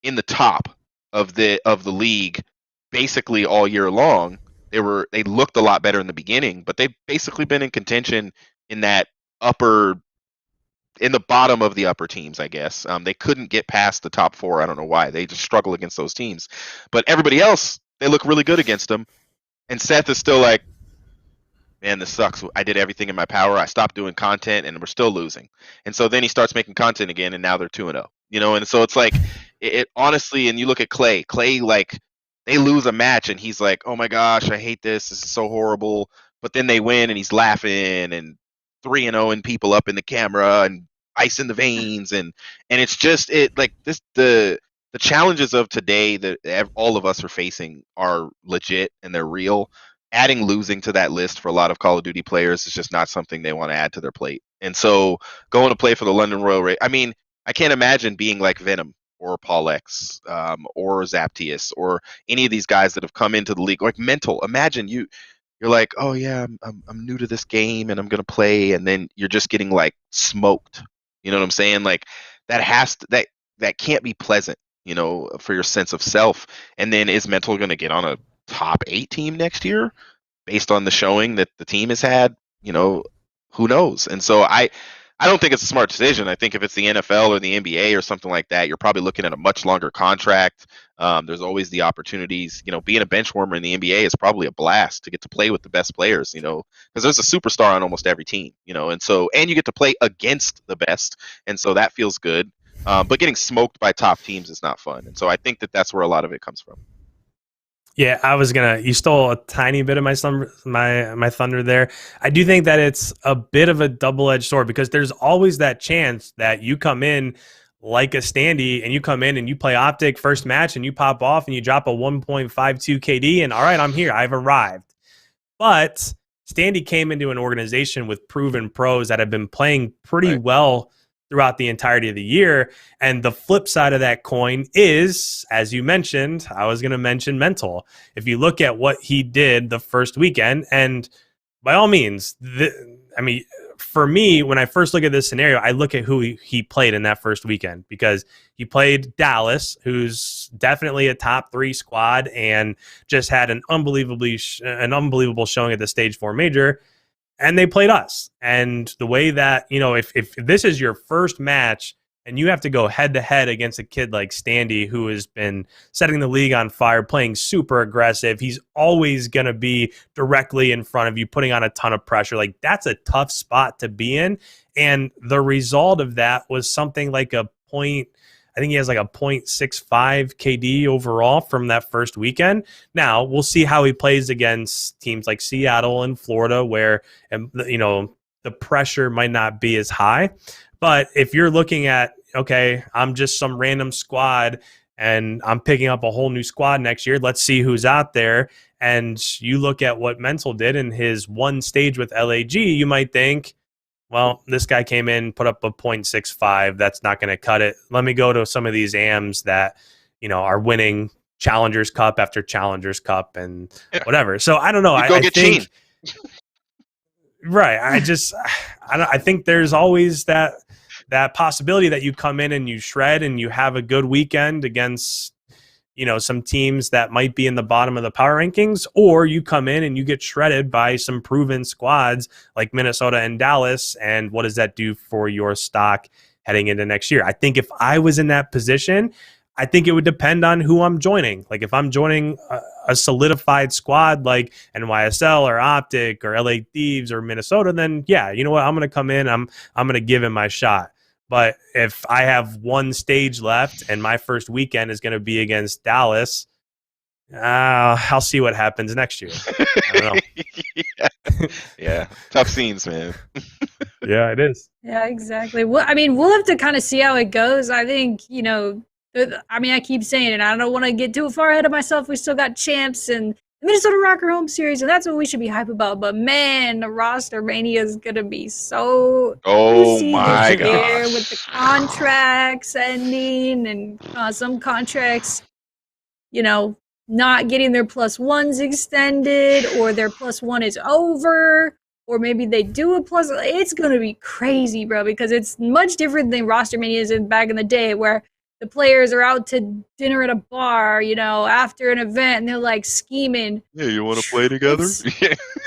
in the top of the league basically all year long. They looked a lot better in the beginning, but they've basically been in contention in that in the bottom of the upper teams, I guess. They couldn't get past the top 4. I don't know why. They just struggle against those teams. But everybody else, they look really good against them. And Seth is still like, man, this sucks. I did everything in my power. I stopped doing content, and we're still losing. And so then he starts making content again, and now they're 2-0. And so it's like, it honestly, and you look at Clay, like, they lose a match, and he's like, oh my gosh, I hate this. This is so horrible. But then they win, and he's laughing, and 3-0 and people up in the camera, and ice in the veins, and it's just like this. The challenges of today that all of us are facing are legit, and they're real. Adding losing to that list for a lot of Call of Duty players is just not something they want to add to their plate. And so going to play for the London Royal I mean, I can't imagine being like Venom or Paul X or Zaptius or any of these guys that have come into the league. Like Mental, imagine you're like, oh yeah, I'm new to this game and I'm gonna play, and then you're just getting like smoked. You know what I'm saying? Like that can't be pleasant, for your sense of self. And then is Mental gonna get on a top 8 team next year based on the showing that the team has had? Who knows? And so I don't think it's a smart decision. I think if it's the NFL or the NBA or something like that, you're probably looking at a much longer contract. There's always the opportunities. Being a bench warmer in the NBA is probably a blast to get to play with the best players, because there's a superstar on almost every team, and you get to play against the best. And so that feels good. But getting smoked by top teams is not fun. And so I think that's where a lot of it comes from. Yeah, you stole a tiny bit of my thunder there. I do think that it's a bit of a double-edged sword, because there's always that chance that you come in like a Standy and you come in and you play Optic first match and you pop off and you drop a 1.52 KD and all right, I'm here, I've arrived. But Standy came into an organization with proven pros that have been playing pretty well throughout the entirety of the year. And the flip side of that coin is, as you mentioned, I was going to mention Mental. If you look at what he did the first weekend, and by all means, for me, when I first look at this scenario, I look at who he played in that first weekend, because he played Dallas, who's definitely a top 3 squad and just had an unbelievable showing at the Stage 4 Major. And they played us. And the way that, if this is your first match and you have to go head to head against a kid like Standy, who has been setting the league on fire, playing super aggressive, he's always going to be directly in front of you, putting on a ton of pressure. Like, that's a tough spot to be in. And the result of that was something like I think he has like a 0.65 KD overall from that first weekend. Now, we'll see how he plays against teams like Seattle and Florida, where, the pressure might not be as high. But if you're looking at, okay, I'm just some random squad and I'm picking up a whole new squad next year, let's see who's out there. And you look at what Mental did in his one stage with LAG, you might think, well, this guy came in, put up a 0.65. That's not going to cut it. Let me go to some of these AMs that, are winning Challengers Cup after Challengers Cup and whatever. So I don't know. I think, right. I think there's always that possibility that you come in and you shred and you have a good weekend against, some teams that might be in the bottom of the power rankings, or you come in and you get shredded by some proven squads like Minnesota and Dallas. And what does that do for your stock heading into next year. I think if I was in that position, I think it would depend on who I'm joining. Like if I'm joining a solidified squad like NYSL or Optic or LA Thieves or Minnesota, then yeah, you know what? I'm going to come in. I'm going to give him my shot. But if I have one stage left and my first weekend is going to be against Dallas, I'll see what happens next year. I don't know. Yeah. Tough scenes, man. Yeah, it is. Yeah, exactly. Well, I mean, we'll have to kind of see how it goes. I think, I keep saying it. I don't want to get too far ahead of myself. We still got champs and the Minnesota ROKKR home series, and that's what we should be hype about. But man, the roster mania is gonna be so juicy this year with the contracts ending and some contracts, not getting their +1s extended, or their +1 is over, or maybe they do a plus. It's gonna be crazy, bro, because it's much different than roster manias in back in the day where the players are out to dinner at a bar, after an event, and they're like scheming. Yeah, you want to play together? It's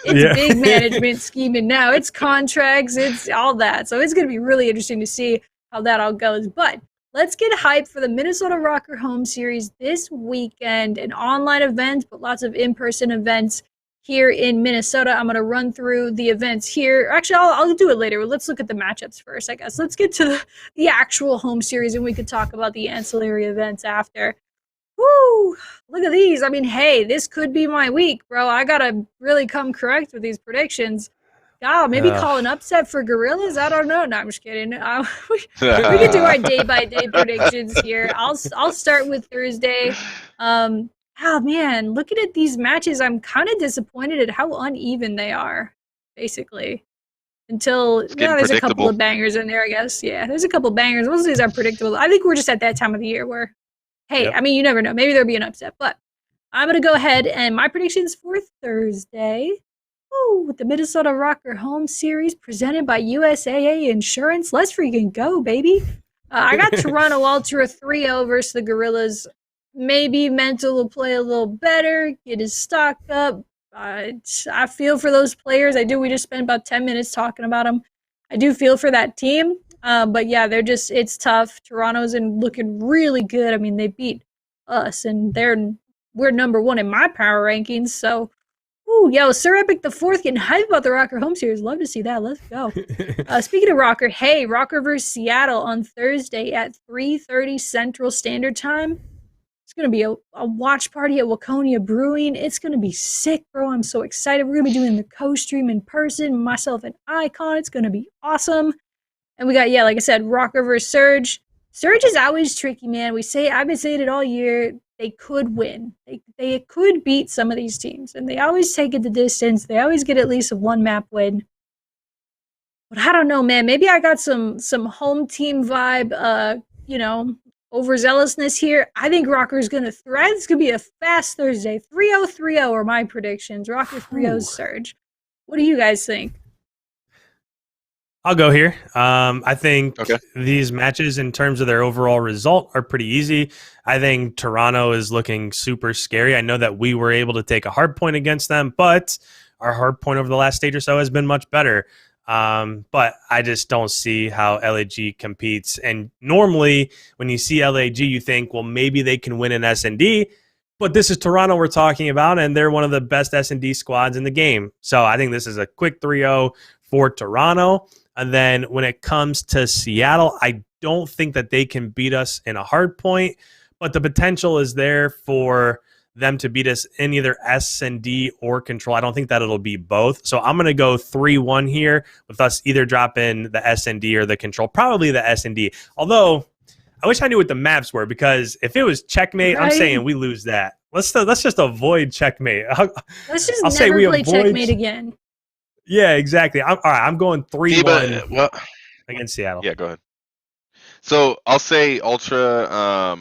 big management scheming now. It's contracts, it's all that. So it's going to be really interesting to see how that all goes. But let's get hyped for the Minnesota ROKKR home series this weekend. An online event, but lots of in-person events here in Minnesota. I'm going to run through the events here. Actually, I'll do it later. Let's look at the matchups first, I guess. Let's get to the actual home series, and we could talk about the ancillary events after. Woo! Look at these. I mean, hey, this could be my week, bro. I got to really come correct with these predictions. God, maybe call an upset for Gorillas? I don't know. No, I'm just kidding. We can do our day-by-day predictions here. I'll start with Thursday. Oh, man, looking at these matches, I'm kind of disappointed at how uneven they are, basically. Until, there's a couple of bangers in there, I guess. Yeah, there's a couple of bangers. Most of these are predictable. I think we're just at that time of the year where, hey, yep. I mean, you never know. Maybe there'll be an upset. But I'm going to go ahead and my predictions for Thursday. With the Minnesota ROKKR home series presented by USAA Insurance. Let's freaking go, baby. I got Toronto Ultra 3-0 versus the Gorillas. Maybe Mental will play a little better, get his stock up. I feel for those players. I do. We just spent about 10 minutes talking about them. I do feel for that team. But yeah, it's tough. Toronto's looking really good. I mean, they beat us, and we're number 1 in my power rankings. So, Sir Epic the Fourth getting hype about the ROKKR home series. Love to see that. Let's go. Speaking of ROKKR, hey, ROKKR versus Seattle on Thursday at 3:30 Central Standard Time. It's going to be a watch party at Waconia Brewing. It's going to be sick, bro. I'm so excited. We're going to be doing the co-stream in person, myself and IKON. It's going to be awesome. And we got, like I said, ROKKR versus Surge. Surge is always tricky, man. I've been saying it all year. They could win. They could beat some of these teams. And they always take it the distance. They always get at least a one-map win. But I don't know, man. Maybe I got some home team vibe, overzealousness here. I think ROKKR is going to thread. It's going to be a fast Thursday. 3-0 are my predictions. ROKKR 3-0 Surge. What do you guys think? I'll go here. I think these matches, in terms of their overall result, are pretty easy. I think Toronto is looking super scary. I know that we were able to take a hard point against them, but our hard point over the last stage or so has been much better. But I just don't see how LAG competes. And normally, when you see LAG, you think, well, maybe they can win an S&D. But this is Toronto we're talking about, and they're one of the best S&D squads in the game. So I think this is a quick 3-0 for Toronto. And then when it comes to Seattle, I don't think that they can beat us in a hard point, but the potential is there for them to beat us in either S&D or control. I don't think that it'll be both. So I'm going to go 3-1 here with us either dropping the S&D or the control, probably the S&D. Although I wish I knew what the maps were, because if it was checkmate, I'm saying we lose that. Let's just avoid checkmate. Let's just never play checkmate again. Yeah, exactly. All right, I'm going 3-1 against Seattle. Yeah, go ahead. So I'll say Ultra,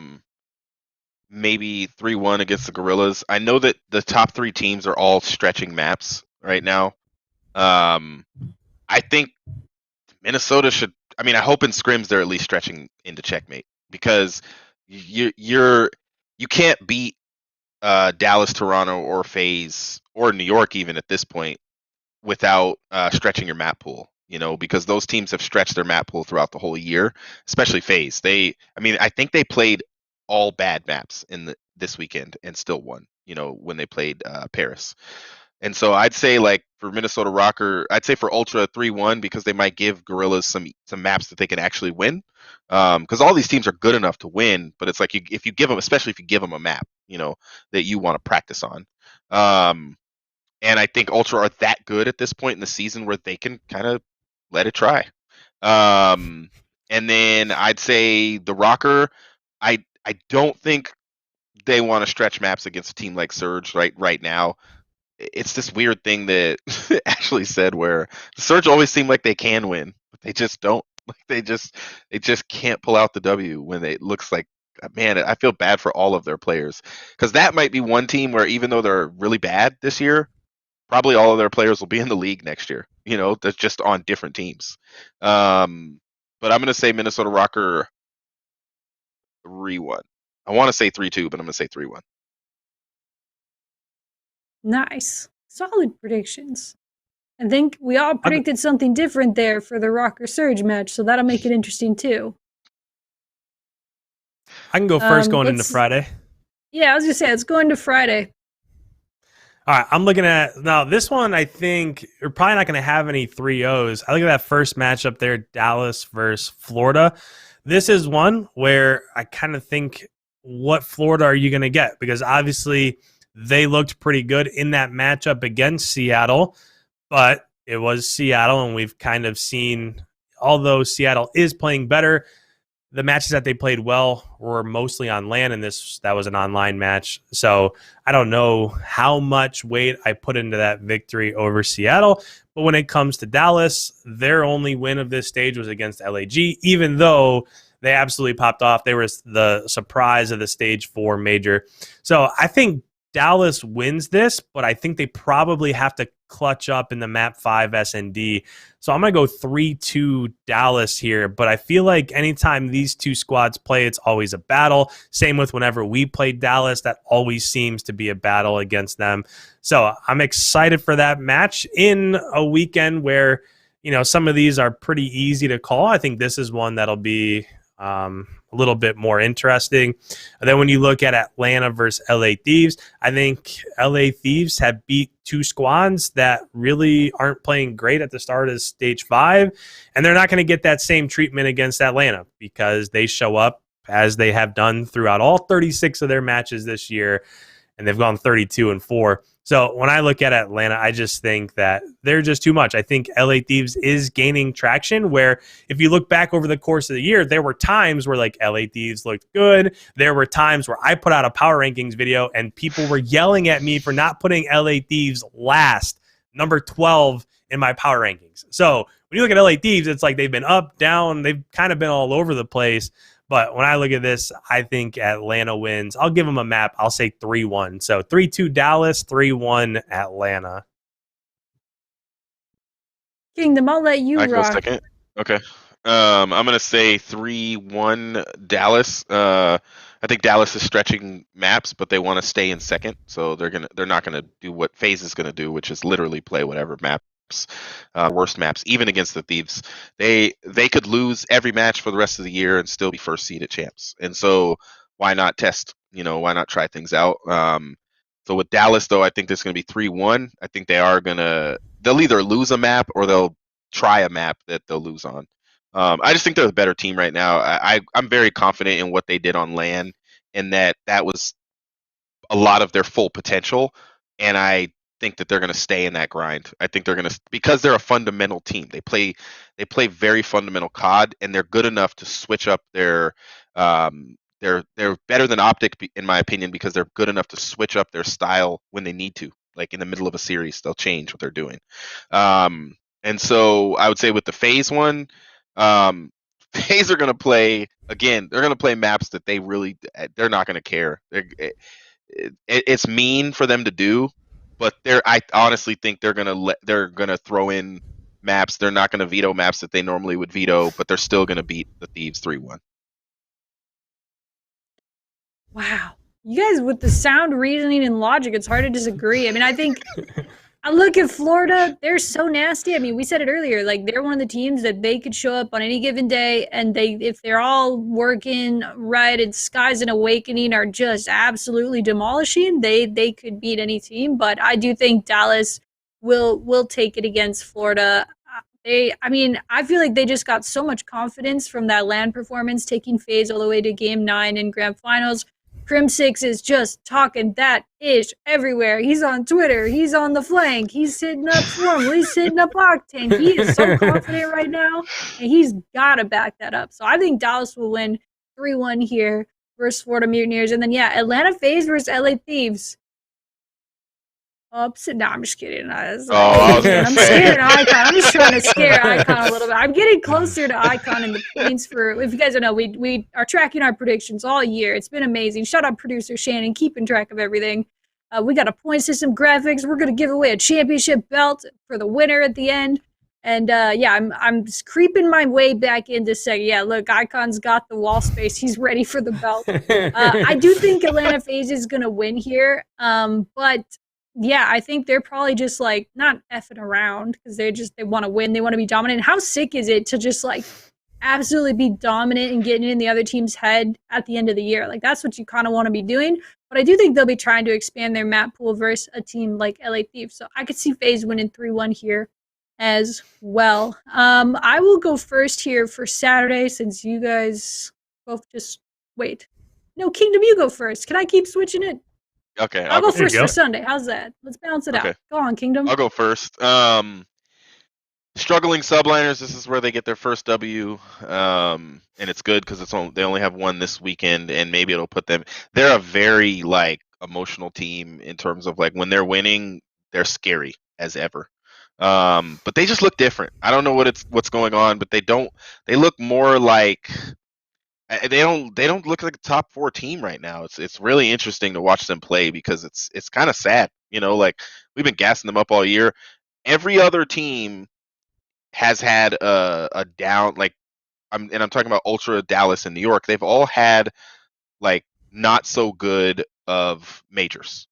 maybe 3-1 against the Gorillas. I know that the top 3 teams are all stretching maps right now. I think Minnesota should. I mean, I hope in scrims they're at least stretching into checkmate, because you can't beat Dallas, Toronto, or FaZe, or New York even at this point without stretching your map pool. because those teams have stretched their map pool throughout the whole year, especially FaZe. I think they played all bad maps this weekend and still won, when they played Paris. And so I'd say, like, for Minnesota ROKKR, I'd say for Ultra 3-1, because they might give Gorillas some maps that they can actually win. Because all these teams are good enough to win, but it's like if you give them, especially if you give them a map, that you want to practice on. And I think Ultra are that good at this point in the season where they can kind of let it try. And then I'd say the ROKKR, I don't think they want to stretch maps against a team like Surge right now. It's this weird thing that Ashley said where Surge always seem like they can win, but they just don't. Like they just can't pull out the W when it looks like, man, I feel bad for all of their players, because that might be one team where, even though they're really bad this year, probably all of their players will be in the league next year. That's just on different teams. But I'm going to say Minnesota ROKKR 3-1. I want to say 3-2, but I'm going to say 3-1. Nice. Solid predictions. I think we all predicted something different there for the ROKKR Surge match, so that'll make it interesting too. I can go first going into Friday. Yeah, I was going to say, let's go into Friday. All right, I'm looking at now this one. I think we're probably not going to have any 3-0s. I look at that first matchup there, Dallas versus Florida. This is one where I kind of think, what Florida are you going to get? Because obviously they looked pretty good in that matchup against Seattle, but it was Seattle, and we've kind of seen, although Seattle is playing better, the matches that they played well were mostly on LAN, and that was an online match. So I don't know how much weight I put into that victory over Seattle. But when it comes to Dallas, their only win of this stage was against LAG, even though they absolutely popped off. They were the surprise of the stage 4 major. So I think Dallas wins this, but I think they probably have to clutch up in the map 5 SND. So I'm going to go 3-2 Dallas here, but I feel like anytime these two squads play, it's always a battle. Same with whenever we played Dallas, that always seems to be a battle against them. So I'm excited for that match in a weekend where, some of these are pretty easy to call. I think this is one that'll be a little bit more interesting. And then when you look at Atlanta versus LA Thieves, I think LA Thieves have beat two squads that really aren't playing great at the start of stage 5, and they're not going to get that same treatment against Atlanta because they show up as they have done throughout all 36 of their matches this year, and they've gone 32-4. So when I look at Atlanta, I just think that they're just too much. I think LA Thieves is gaining traction, where if you look back over the course of the year, there were times where like LA Thieves looked good. There were times where I put out a power rankings video and people were yelling at me for not putting LA Thieves last, number 12 in my power rankings. So when you look at LA Thieves, it's like they've been up, down, they've kind of been all over the place. But when I look at this, I think Atlanta wins. I'll give them a map. I'll say 3-1. So 3-2 Dallas, 3-1 Atlanta. Kingdom, I'll let you I go rock. second. Okay. I'm gonna say 3-1 Dallas. I think Dallas is stretching maps, but they want to stay in second, so they're not gonna do what FaZe is gonna do, which is literally play whatever maps, worst maps, even against the Thieves. They could lose every match for the rest of the year and still be first seed at champs. And so why not test? Why not try things out? So with Dallas, though, I think this is gonna be 3-1. I think they'll either lose a map or they'll try a map that they'll lose on. I just think they're the better team right now. I'm very confident in what they did on LAN, and that was a lot of their full potential. And I think that they're going to stay in that grind. I think they're going to, because they're a fundamental team. They play very fundamental COD, and they're good enough to switch up their. They're better than Optic, in my opinion, because they're good enough to switch up their style when they need to. Like in the middle of a series, they'll change what they're doing. And so I would say with the FaZe one, FaZe are going to play again. They're going to play maps that they're not going to care. It's mean for them to do, but I honestly think they're going to throw in maps. They're not going to veto maps that they normally would veto, but they're still going to beat the Thieves 3-1. Wow. You guys, with the sound reasoning and logic, it's hard to disagree. I mean, I think I look at Florida, they're so nasty. I mean, we said it earlier, like they're one of the teams that they could show up on any given day and if they're all working right and Skies and Awakening are just absolutely demolishing, they could beat any team, but I do think Dallas will take it against Florida. I feel like they just got so much confidence from that LAN performance, taking FaZe all the way to Game 9 in Grand Finals. Crim6 is just talking that ish everywhere. He's on Twitter. He's on the flank. He's hitting up Swarm. He's hitting up Octane. He is so confident right now, and he's got to back that up. So I think Dallas will win 3-1 here versus Florida Mutineers. And then, Atlanta FaZe versus LA Thieves. Upset. No, I'm just kidding. I'm scared of IKON. I'm just trying to scare IKON a little bit. I'm getting closer to IKON in the points for, if you guys don't know, we are tracking our predictions all year. It's been amazing. Shout out producer Shannon, keeping track of everything. We got a point system graphics. We're going to give away a championship belt for the winner at the end. And I'm just creeping my way back into saying, look, IKON's got the wall space. He's ready for the belt. I do think Atlanta FaZe is going to win here. But I think they're probably just like not effing around because they want to win. They want to be dominant. How sick is it to just like absolutely be dominant and getting in the other team's head at the end of the year? Like that's what you kind of want to be doing. But I do think they'll be trying to expand their map pool versus a team like LA Thieves. So I could see FaZe winning 3-1 here as well. I will go first here for Saturday since you guys both just wait. No, Kingdom, you go first. Can I keep switching it? Okay, I'll go first for Sunday. How's that? Let's balance it out. Go on, Kingdom. I'll go first. Struggling Subliners. This is where they get their first W, and it's good because they only have one this weekend, and maybe it'll put them. They're a very emotional team in terms of when they're winning, they're scary as ever. But they just look different. I don't know what's going on, but they look more like. They don't look like a top 4 team right now. It's really interesting to watch them play because it's kind of sad. We've been gassing them up all year. Every other team has had a down I'm talking about Ultra, Dallas, and New York. They've all had not so good of majors,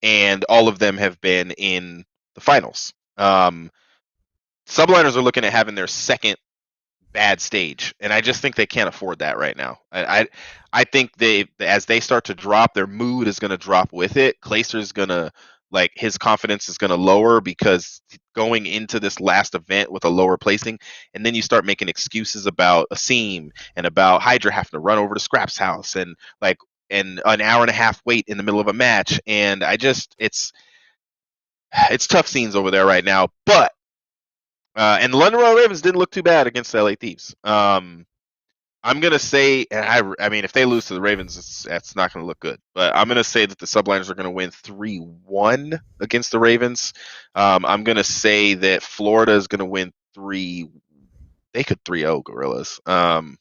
and all of them have been in the finals. Subliners are looking at having their second bad stage, and I just think they can't afford that right now. I think as they start to drop, their mood is going to drop with it. Clayster's going to his confidence is going to lower because going into this last event with a lower placing, and then you start making excuses about a seam and about Hydra having to run over to Scrap's house and an hour and a half wait in the middle of a match, and it's tough scenes over there right now, but. And the London Royal Ravens didn't look too bad against the LA Thieves. I'm gonna say, and I mean, if they lose to the Ravens, that's not gonna look good. But I'm gonna say that the Subliners are gonna win 3-1 against the Ravens. I'm gonna say that Florida is gonna win 3. They could 3-0 Gorillas. Man,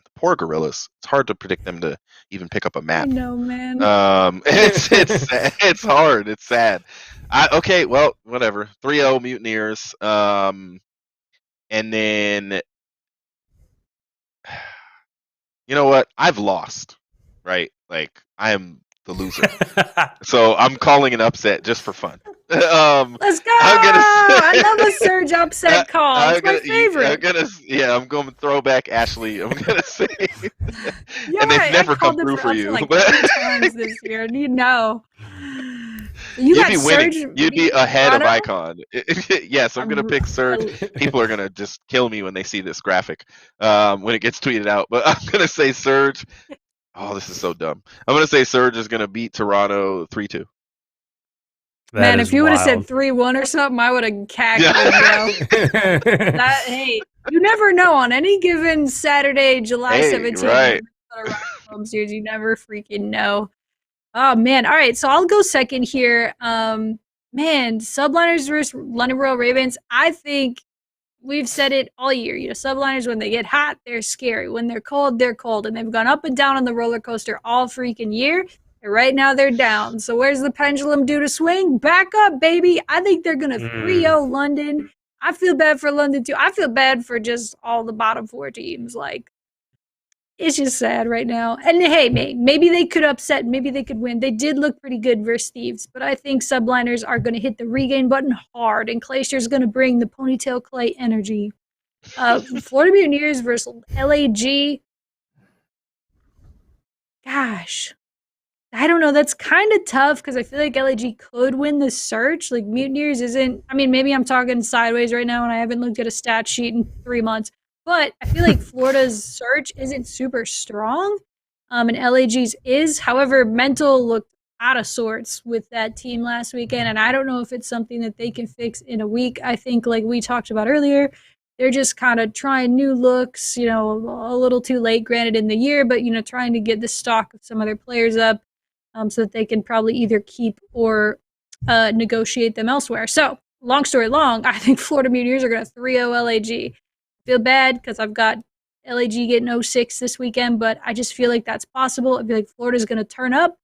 the poor Gorillas. It's hard to predict them to even pick up a map. I know, man. It's hard. It's sad. Okay, well, whatever. 3-0 Mutineers. And then, you know what? I've lost, right? I am the loser. So I'm calling an upset just for fun. Let's go! I love a Surge upset call. It's my favorite. I'm going throwback Ashley. I'm gonna say, and they've never come through for you. 3 times this year, and you know. You'd be winning. You'd be ahead of IKON. Yes, I'm gonna pick Surge. People are gonna just kill me when they see this graphic when it gets tweeted out. But I'm gonna say Surge. Oh, this is so dumb. I'm gonna say Surge is gonna beat Toronto 3-2. Man, if you would have said 3-1 or something, I would have cackled, bro. Hey, you never know on any given Saturday, July 17th. Right. You never freaking know. Oh, man. All right, so I'll go second here. Man, Subliners versus London Royal Ravens. I think we've said it all year. Subliners, when they get hot, they're scary. When they're cold, they're cold. And they've gone up and down on the roller coaster all freaking year. And right now, they're down. So where's the pendulum due to swing? Back up, baby. I think they're going to 3-0 London. I feel bad for London, too. I feel bad for just all the bottom 4 teams. It's just sad right now. And hey, maybe they could upset, maybe they could win. They did look pretty good versus Thieves, but I think Subliners are going to hit the regain button hard, and Clayster's going to bring the ponytail Clay energy. Florida Mutineers versus LAG. Gosh, I don't know. That's kind of tough because I feel like LAG could win the search. Like Mutineers isn't. I mean, maybe I'm talking sideways right now, and I haven't looked at a stat sheet in 3 months. But I feel like Florida's search isn't super strong, and LAG's is. However, Mental looked out of sorts with that team last weekend, and I don't know if it's something that they can fix in a week. I think, like we talked about earlier, they're just kind of trying new looks. You know, a little too late, granted, in the year, but trying to get the stock of some other players up. So that they can probably either keep or negotiate them elsewhere. So, long story long, I think Florida Mutineers are going to 3-0 LAG. Feel bad because I've got LAG getting 06 this weekend, but I just feel like that's possible. I feel like Florida's going to turn up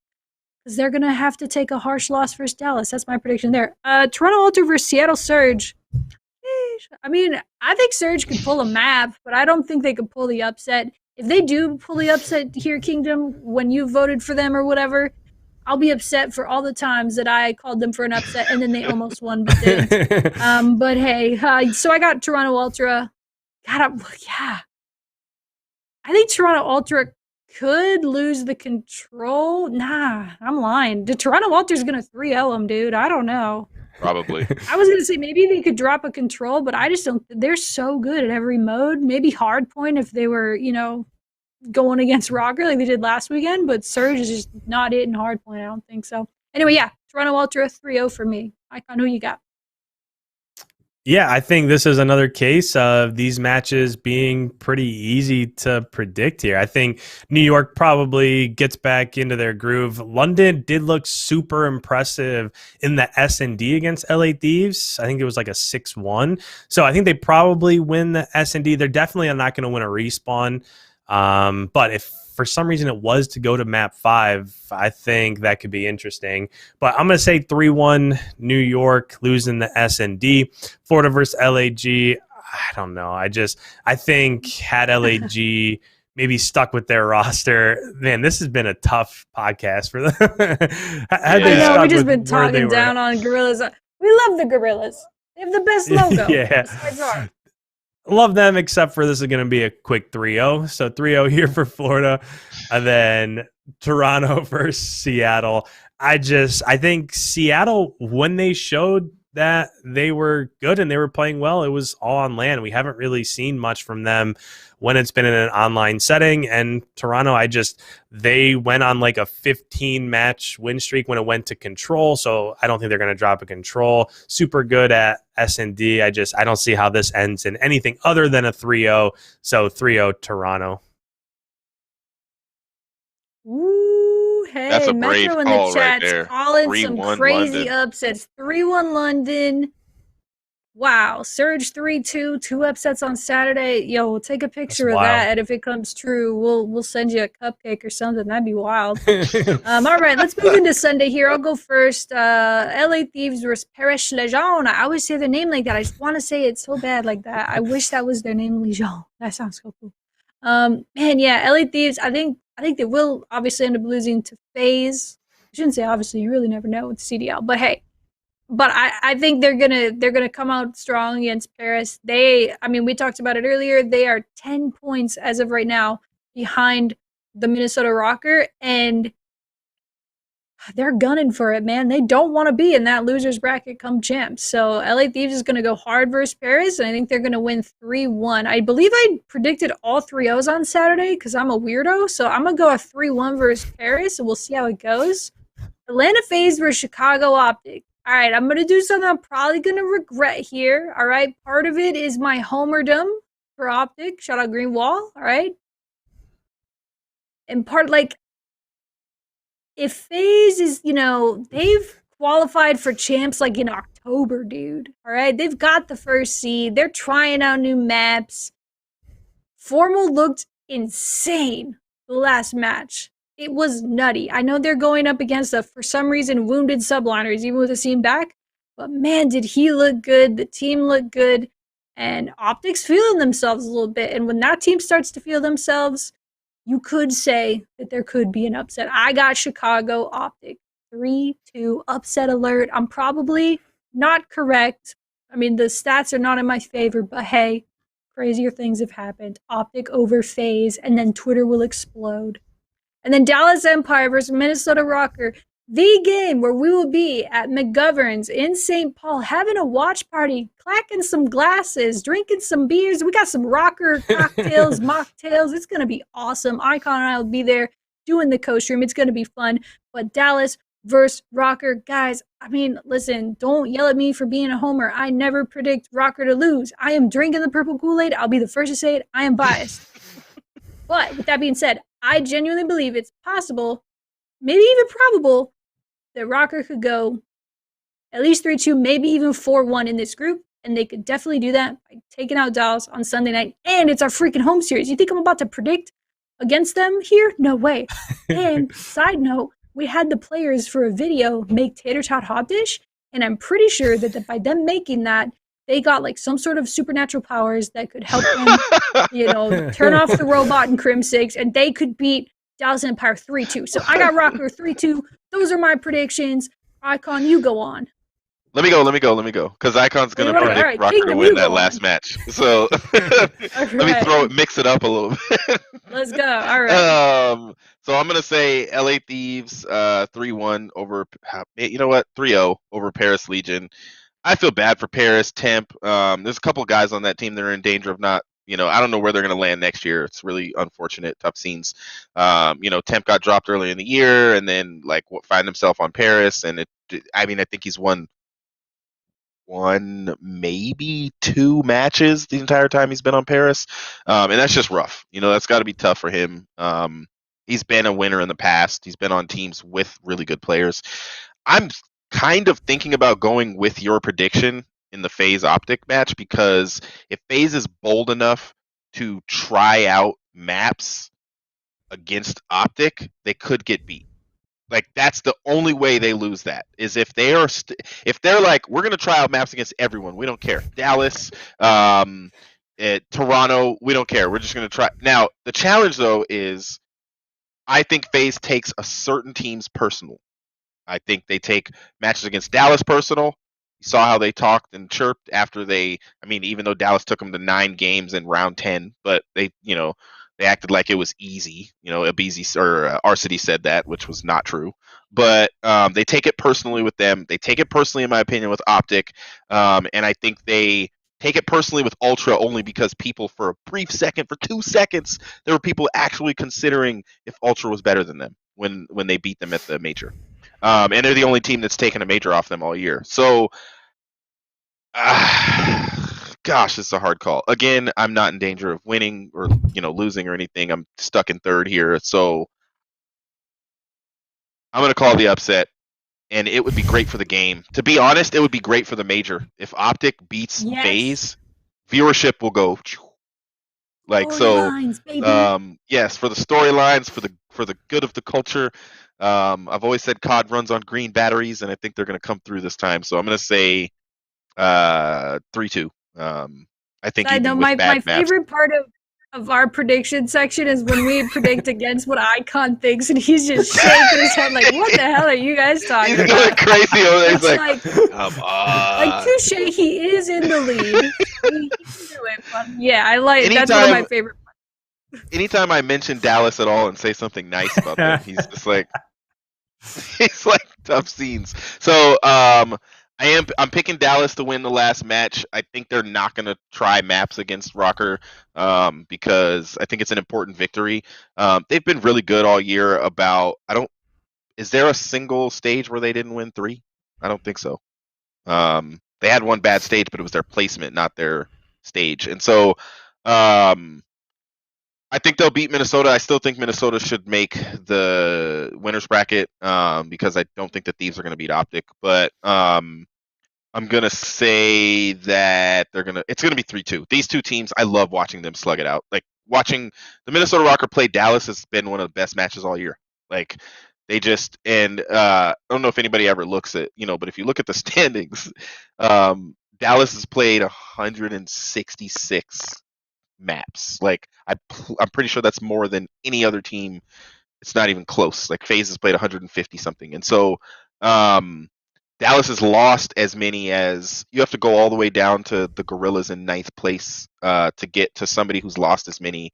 because they're going to have to take a harsh loss versus Dallas. That's my prediction there. Toronto Ultra versus Seattle Surge. I mean, I think Surge could pull a map, but I don't think they could pull the upset. If they do pull the upset here, Kingdom, when you voted for them or whatever, I'll be upset for all the times that I called them for an upset and then they almost won but didn't. But hey, so I got Toronto Ultra. Yeah. I think Toronto Ultra could lose the control. Nah, I'm lying. The Toronto Ultra's going to 3-0 them, dude. I don't know. Probably. I was going to say maybe they could drop a control, but I just don't. They're so good at every mode. Maybe hardpoint if they were, going against ROKKR like they did last weekend, but Surge is just not it in hardpoint. I don't think so. Anyway, yeah, Toronto Ultra 3-0 for me. Icon, who you got? Yeah, I think this is another case of these matches being pretty easy to predict here. I think New York probably gets back into their groove. London did look super impressive in the S&D against LA Thieves. I think it was like a 6-1. So I think they probably win the S&D. They're definitely not going to win a respawn. But if for some reason it was to go to map 5, I think that could be interesting. But I'm going to say 3-1 New York losing the S&D. Florida versus LAG. I don't know. I think had LAG maybe stuck with their roster, man, this has been a tough podcast for them. I know, we've just been talking down on Gorillas. We love the Gorillas. They have the best logo. Yeah. Love them, except for this is going to be a quick 3-0. So 3-0 here for Florida. And then Toronto versus Seattle. I think Seattle, when they showed that they were good and they were playing well, it was all on land. We haven't really seen much from them when it's been in an online setting. And Toronto, they went on like a 15-match win streak when it went to control. So I don't think they're going to drop a control. Super good at S&D. I don't see how this ends in anything other than a 3-0. So 3-0 Toronto. Ooh, hey, that's a brave Metro in call the chat's right there. calling some crazy London. upsets. 3-1 London. Wow, Surge 3-2, 2 upsets on Saturday. Yo, we'll take a picture of that, and if it comes true, we'll send you a cupcake or something. That'd be wild. All right, let's move into Sunday here. I'll go first. LA Thieves versus Paris Legion. I always say their name like that. I just want to say it so bad like that. I wish that was their name, Legion. That sounds so cool. Man, yeah, LA Thieves. I think they will obviously end up losing to FaZe. I shouldn't say obviously. You really never know with CDL, but hey. But I think they're gonna come out strong against Paris. We talked about it earlier. They are 10 points as of right now behind the Minnesota ROKKR, and they're gunning for it, man. They don't want to be in that losers bracket come champs. So LA Thieves is gonna go hard versus Paris, and I think they're gonna win 3-1. I believe I predicted all 3-0s on Saturday because I'm a weirdo. So I'm gonna go a 3-1 versus Paris, and we'll see how it goes. Atlanta FaZe versus Chicago Optic. All right, I'm going to do something I'm probably going to regret here, all right? Part of it is my homerdom for Optic. Shout out Green Wall, all right? And part, if FaZe is, they've qualified for champs, in October, dude, all right? They've got the first seed. They're trying out new maps. Formal looked insane the last match. It was nutty. I know they're going up against for some reason, wounded Subliners, even with a scene back. But man, did he look good. The team looked good. And Optics feeling themselves a little bit. And when that team starts to feel themselves, you could say that there could be an upset. I got Chicago Optic 3-2 upset alert. I'm probably not correct. I mean, the stats are not in my favor, but hey, crazier things have happened. Optic over FaZe, and then Twitter will explode. And then Dallas Empire versus Minnesota ROKKR, the game where we will be at McGovern's in St. Paul having a watch party, clacking some glasses, drinking some beers. We got some ROKKR cocktails, mocktails. It's going to be awesome. IKON and I will be there doing the co-stream. It's going to be fun. But Dallas versus ROKKR, guys, I mean, listen, don't yell at me for being a homer. I never predict ROKKR to lose. I am drinking the purple Kool-Aid. I'll be the first to say it. I am biased. But with that being said, I genuinely believe it's possible, maybe even probable, that ROKKR could go at least 3-2, maybe even 4-1 in this group. And they could definitely do that by taking out Dallas on Sunday night. And it's our freaking home series. You think I'm about to predict against them here? No way. And side note, we had the players for a video make tater tot hot dish. And I'm pretty sure that by them making that, they got like some sort of supernatural powers that could help them, turn off the robot in Crim 6, and they could beat Dallas Empire 3-2. So I got ROKKR 3-2. Those are my predictions. IKON, you go on. Let me go. Because IKON's going to predict ROKKR to win that last match. So let me mix it up a little bit. Let's go. All right. So I'm going to say LA Thieves 3-1 over, 3-0 over Paris Legion. I feel bad for Paris, Temp. There's a couple of guys on that team that are in danger of not, I don't know where they're going to land next year. It's really unfortunate, tough scenes. Temp got dropped early in the year and then find himself on Paris. And I think he's won one, maybe two matches the entire time he's been on Paris. And that's just rough. That's got to be tough for him. He's been a winner in the past. He's been on teams with really good players. I'm kind of thinking about going with your prediction in the FaZe Optic match, because if FaZe is bold enough to try out maps against Optic, they could get beat. That's the only way they lose that, is if they are if they're like, we're going to try out maps against everyone, we don't care. Dallas, Toronto, we don't care. We're just going to try. Now, the challenge though is I think FaZe takes a certain team's personal. I think they take matches against Dallas personal. You saw how they talked and chirped after even though Dallas took them to 9 games in round 10, but they acted like it was easy. Abizi or Arcity said that, which was not true. But they take it personally with them. They take it personally, in my opinion, with Optic. And I think they take it personally with Ultra only because people, for a brief second, for 2 seconds, there were people actually considering if Ultra was better than them when they beat them at the major. And they're the only team that's taken a major off them all year. So, gosh, it's a hard call. Again, I'm not in danger of winning or losing or anything. I'm stuck in third here. So I'm going to call the upset. And it would be great for the game. To be honest, it would be great for the major. If Optic beats FaZe, viewership will go yes, for the storylines, for the good of the culture. I've always said COD runs on green batteries, and I think they're going to come through this time. So I'm going to say 3-2. I think my favorite part of our prediction section is when we predict against what IKON thinks, and he's just shaking his head like, "What the hell are you guys talking about?" He's going crazy over there. He's like, "Come on!" Touche, he is in the lead. He can do it, but yeah, I like. That's one of my favorite parts. Anytime I mention Dallas at all and say something nice about them, he's just like, he's like tough scenes. So I'm picking Dallas to win the last match. I think they're not going to try maps against ROKKR because I think it's an important victory. They've been really good all year. Is there a single stage where they didn't win 3? I don't think so. They had one bad stage, but it was their placement, not their stage. And so I think they'll beat Minnesota. I still think Minnesota should make the winners bracket because I don't think the Thieves are going to beat Optic. But I'm going to say that it's going to be 3-2. These two teams, I love watching them slug it out. Watching the Minnesota ROKKR play Dallas has been one of the best matches all year. They just, and I don't know if anybody ever looks at, but if you look at the standings, Dallas has played 166 maps. Like I'm pretty sure that's more than any other team. It's not even close. Like FaZe has played 150 something, and so Dallas has lost as many as you have to go all the way down to the Gorillas in 9th place to get to somebody who's lost as many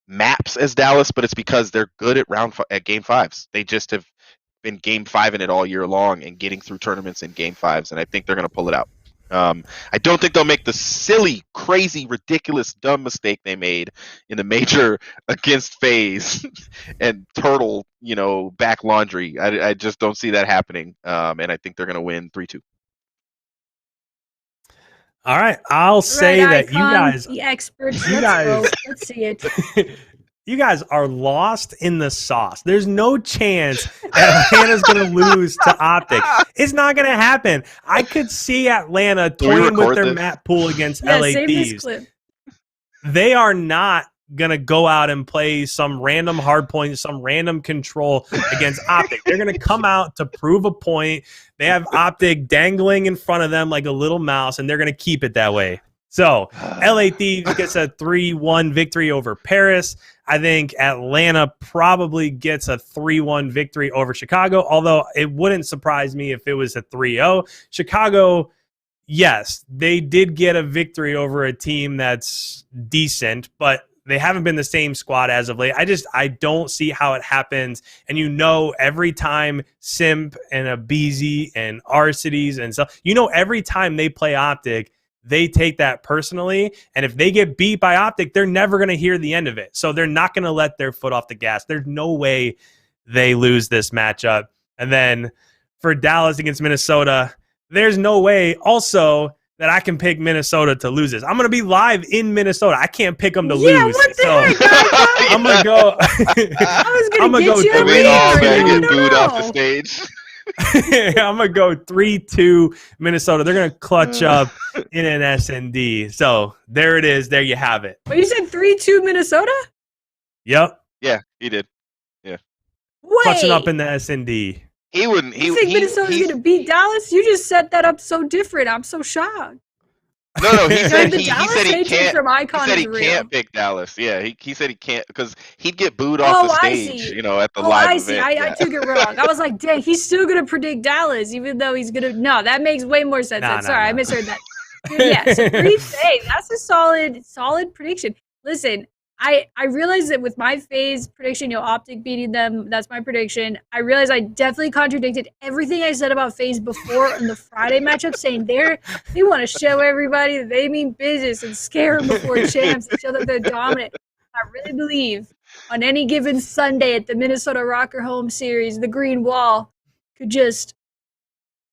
maps as Dallas, but it's because they're good at game fives. They just have been game 5 in it all year long and getting through tournaments in game 5s, and I think they're going to pull it out. I don't think they'll make the silly, crazy, ridiculous, dumb mistake they made in the major against FaZe and Turtle, back laundry. I just don't see that happening, and I think they're going to win 3-2. All right, I'll say that Icon, you guys, the experts, let's see it. You guys are lost in the sauce. There's no chance that Atlanta's going to lose to Optic. It's not going to happen. I could see Atlanta toying with their map pool against LA Thieves. They are not going to go out and play some random hard point, some random control against Optic. They're going to come out to prove a point. They have Optic dangling in front of them like a little mouse, and they're going to keep it that way. So LA Thieves gets a 3-1 victory over Paris. I think Atlanta probably gets a 3-1 victory over Chicago, although it wouldn't surprise me if it was a 3-0. Chicago, yes, they did get a victory over a team that's decent, but they haven't been the same squad as of late. I don't see how it happens. And every time Simp and Abizi and Arcides and stuff, every time they play Optic, they take that personally, and if they get beat by Optic, they're never going to hear the end of it. So they're not going to let their foot off the gas. There's no way they lose this matchup. And then for Dallas against Minnesota, there's no way also that I can pick Minnesota to lose this. I'm going to be live in Minnesota. I can't pick them to lose. What the heck? I'm going to go. I'm going to get you. We all going to get booed off the stage. I'm going to go 3-2 Minnesota. They're going to clutch up in an SND. So there it is. There you have it. But you said 3-2 Minnesota? Yep. Yeah, he did. Yeah. Wait. Clutching up in the SND. He wouldn't. You think Minnesota's going to beat Dallas? You just set that up so different. I'm so shocked. No, he said he can't. From IKON he said he can't pick Dallas. Yeah, he said he can't because he'd get booed off the stage. At the live event. I took it wrong. I was like, dang, he's still gonna predict Dallas, even though he's gonna. No, that makes way more sense. Sorry, I misheard that. Yeah, so 3-8. That's a solid prediction. Listen, I realized that with my FaZe prediction, Optic beating them, that's my prediction. I realized I definitely contradicted everything I said about FaZe before in the Friday matchup, saying they want to show everybody that they mean business and scare them before champs and show that they're dominant. I really believe on any given Sunday at the Minnesota ROKKR home series, the green wall could just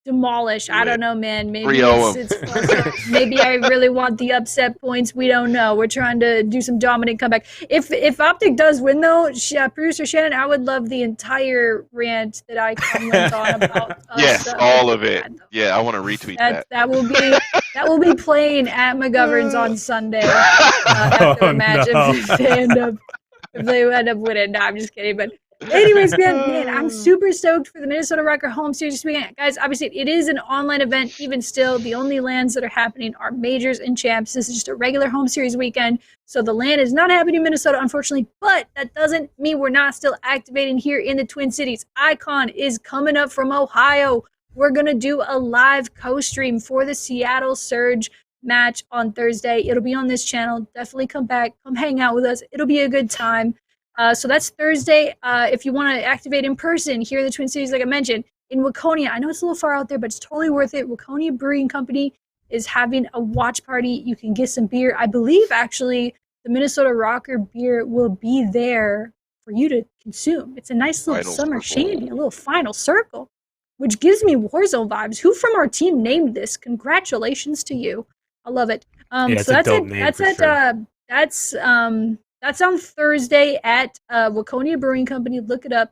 demolish. I don't know, man. Maybe it's maybe I really want the upset points. We don't know. We're trying to do some dominant comeback. If Optic does win, though, producer Shannon, I would love the entire rant that I went on about. Yes, all of it. Yeah, I want to retweet that. That will be playing at McGovern's on Sunday after the match if they end up winning. No, I'm just kidding, but. Anyways, man, I'm super stoked for the Minnesota ROKKR home series this weekend. Guys, obviously, it is an online event. Even still, the only LANs that are happening are majors and champs. This is just a regular home series weekend. So the LAN is not happening in Minnesota, unfortunately, but that doesn't mean we're not still activating here in the Twin Cities. IKON is coming up from Ohio. We're going to do a live co-stream for the Seattle Surge match on Thursday. It'll be on this channel. Definitely come back. Come hang out with us. It'll be a good time. So that's Thursday. If you want to activate in person here in the Twin Cities, like I mentioned, in Waconia, I know it's a little far out there, but it's totally worth it. Waconia Brewing Company is having a watch party. You can get some beer. I believe, actually, the Minnesota ROKKR beer will be there for you to consume. It's a nice little summer shandy, a little final circle, which gives me Warzone vibes. Who from our team named this? Congratulations to you. I love it. So that's on Thursday at Waconia Brewing Company. Look it up.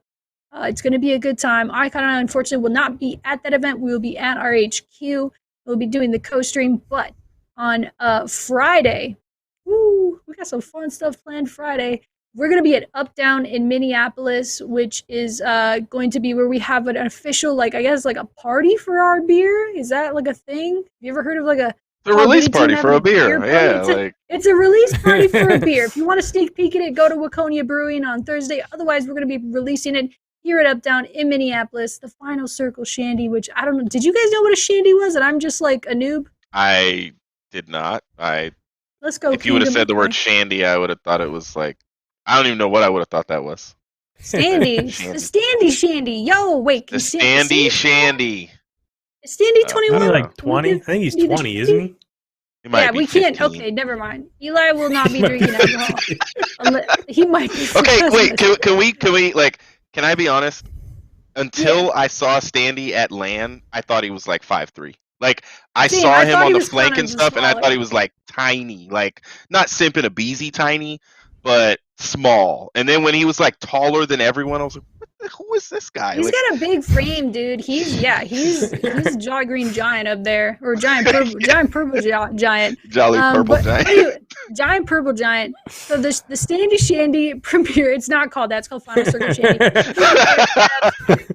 It's going to be a good time. IKON, unfortunately, will not be at that event. We will be at our HQ. We'll be doing the co-stream. But on Friday, we got some fun stuff planned Friday. We're going to be at Up Down in Minneapolis, which is going to be where we have an official, a party for our beer. Is that like a thing? Have you ever heard of The release party for a beer. Yeah, it's a release party for a beer. If you want to sneak peek at it, go to Waconia Brewing on Thursday. Otherwise, we're going to be releasing it here at Uptown in Minneapolis. The Final Circle Shandy, which I don't know. Did you guys know what a shandy was? And I'm just like a noob. I did not. Let's go. If you would have said the word shandy, I would have thought it was like, I don't even know what I would have thought that was. Standy. The Standy Shandy. Yo, wait. The Standy Shandy. Is Standy 21? Like 20? I think he's 20, isn't he? Yeah, we can't. Okay, never mind. Eli will not be drinking alcohol. He might be. Okay, wait. Can we like? Can I be honest? Until I saw Standy at LAN, I thought he was like 5'3". Like I saw him on the flank and stuff, and I thought he was like tiny, like not Simp and a Beezy tiny, but small. And then when he was like taller than everyone, I was like, who is this guy? He's got a big frame, dude. He's a Jolly Green Giant up there, or giant purple giant. Jolly purple giant. Anyway, giant purple giant. So the Standy Shandy premiere. It's not called that. It's called Final Circle Shandy.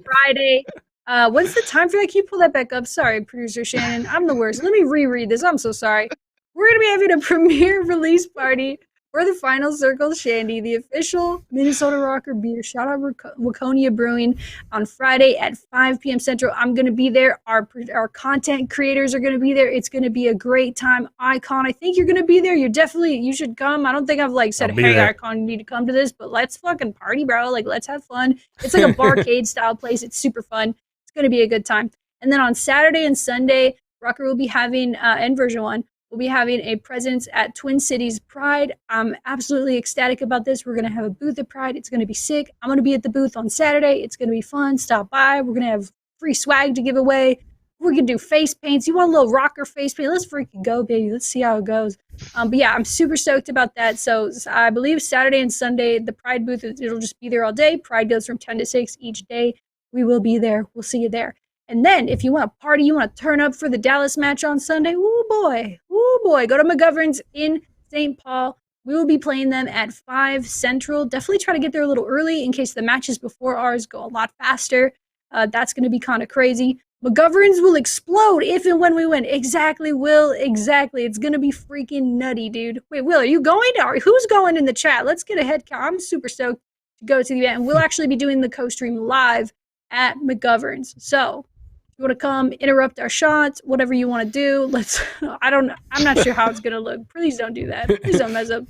Friday. What's the time for that? Can you pull that back up? Sorry, producer Shannon. I'm the worst. Let me reread this. I'm so sorry. We're gonna be having a premiere release party for the Final Circle Shandy, the official Minnesota ROKKR beer. Shout out Waconia Brewing on Friday at 5 p.m. Central. I'm going to be there. Our content creators are going to be there. It's going to be a great time. IKON, I think you're going to be there. You should come. I don't think I've like said, hey, IKON, you need to come to this, but let's fucking party, bro. Like, let's have fun. It's like a barcade style place. It's super fun. It's going to be a good time. And then on Saturday and Sunday, ROKKR will be having, and version 1, we'll be having a presence at Twin Cities Pride. I'm absolutely ecstatic about this. We're going to have a booth at Pride. It's going to be sick. I'm going to be at the booth on Saturday. It's going to be fun. Stop by. We're going to have free swag to give away. We're going to do face paints. You want a little ROKKR face paint? Let's freaking go, baby. Let's see how it goes. But yeah, I'm super stoked about that. So I believe Saturday and Sunday, the Pride booth, it'll just be there all day. Pride goes from 10 to 6 each day. We will be there. We'll see you there. And then if you want to party, you want to turn up for the Dallas match on Sunday, ooh boy, go to McGovern's in St. Paul. We will be playing them at 5 Central. Definitely try to get there a little early in case the matches before ours go a lot faster. That's going to be kind of crazy. McGovern's will explode if and when we win. Exactly, Will. Exactly. It's going to be freaking nutty, dude. Wait, Will, are you going? Who's going in the chat? Let's get a head count. I'm super stoked to go to the event. And we'll actually be doing the co-stream live at McGovern's. So you want to come interrupt our shots, whatever you want to do. I'm not sure how it's going to look. Please don't do that. Please don't mess up.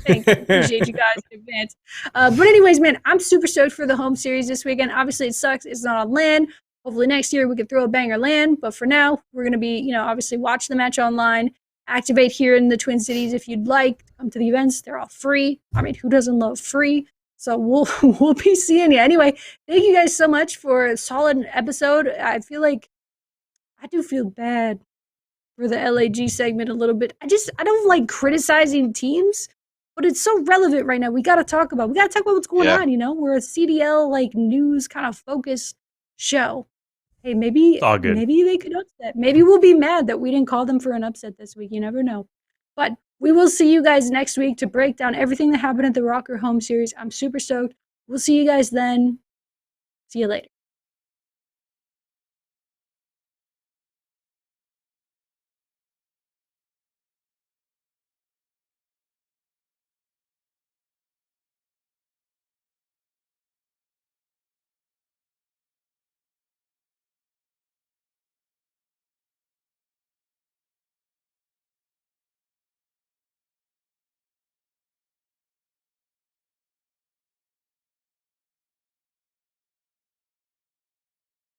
Thank you. Appreciate you guys in advance. But anyways, man, I'm super stoked for the home series this weekend. Obviously, it sucks. It's not on LAN. Hopefully next year we can throw a banger LAN. But for now, we're going to be, obviously watch the match online. Activate here in the Twin Cities if you'd like. Come to the events. They're all free. I mean, who doesn't love free? So we'll be seeing you. Anyway, thank you guys so much for a solid episode. I feel like I do feel bad for the LAG segment a little bit. I don't like criticizing teams, but it's so relevant right now. We got to talk about what's going on, We're a CDL like news kind of focused show. Hey, maybe they could upset. Maybe we'll be mad that we didn't call them for an upset this week. You never know. But we will see you guys next week to break down everything that happened at the ROKKR Home Series. I'm super stoked. We'll see you guys then. See you later.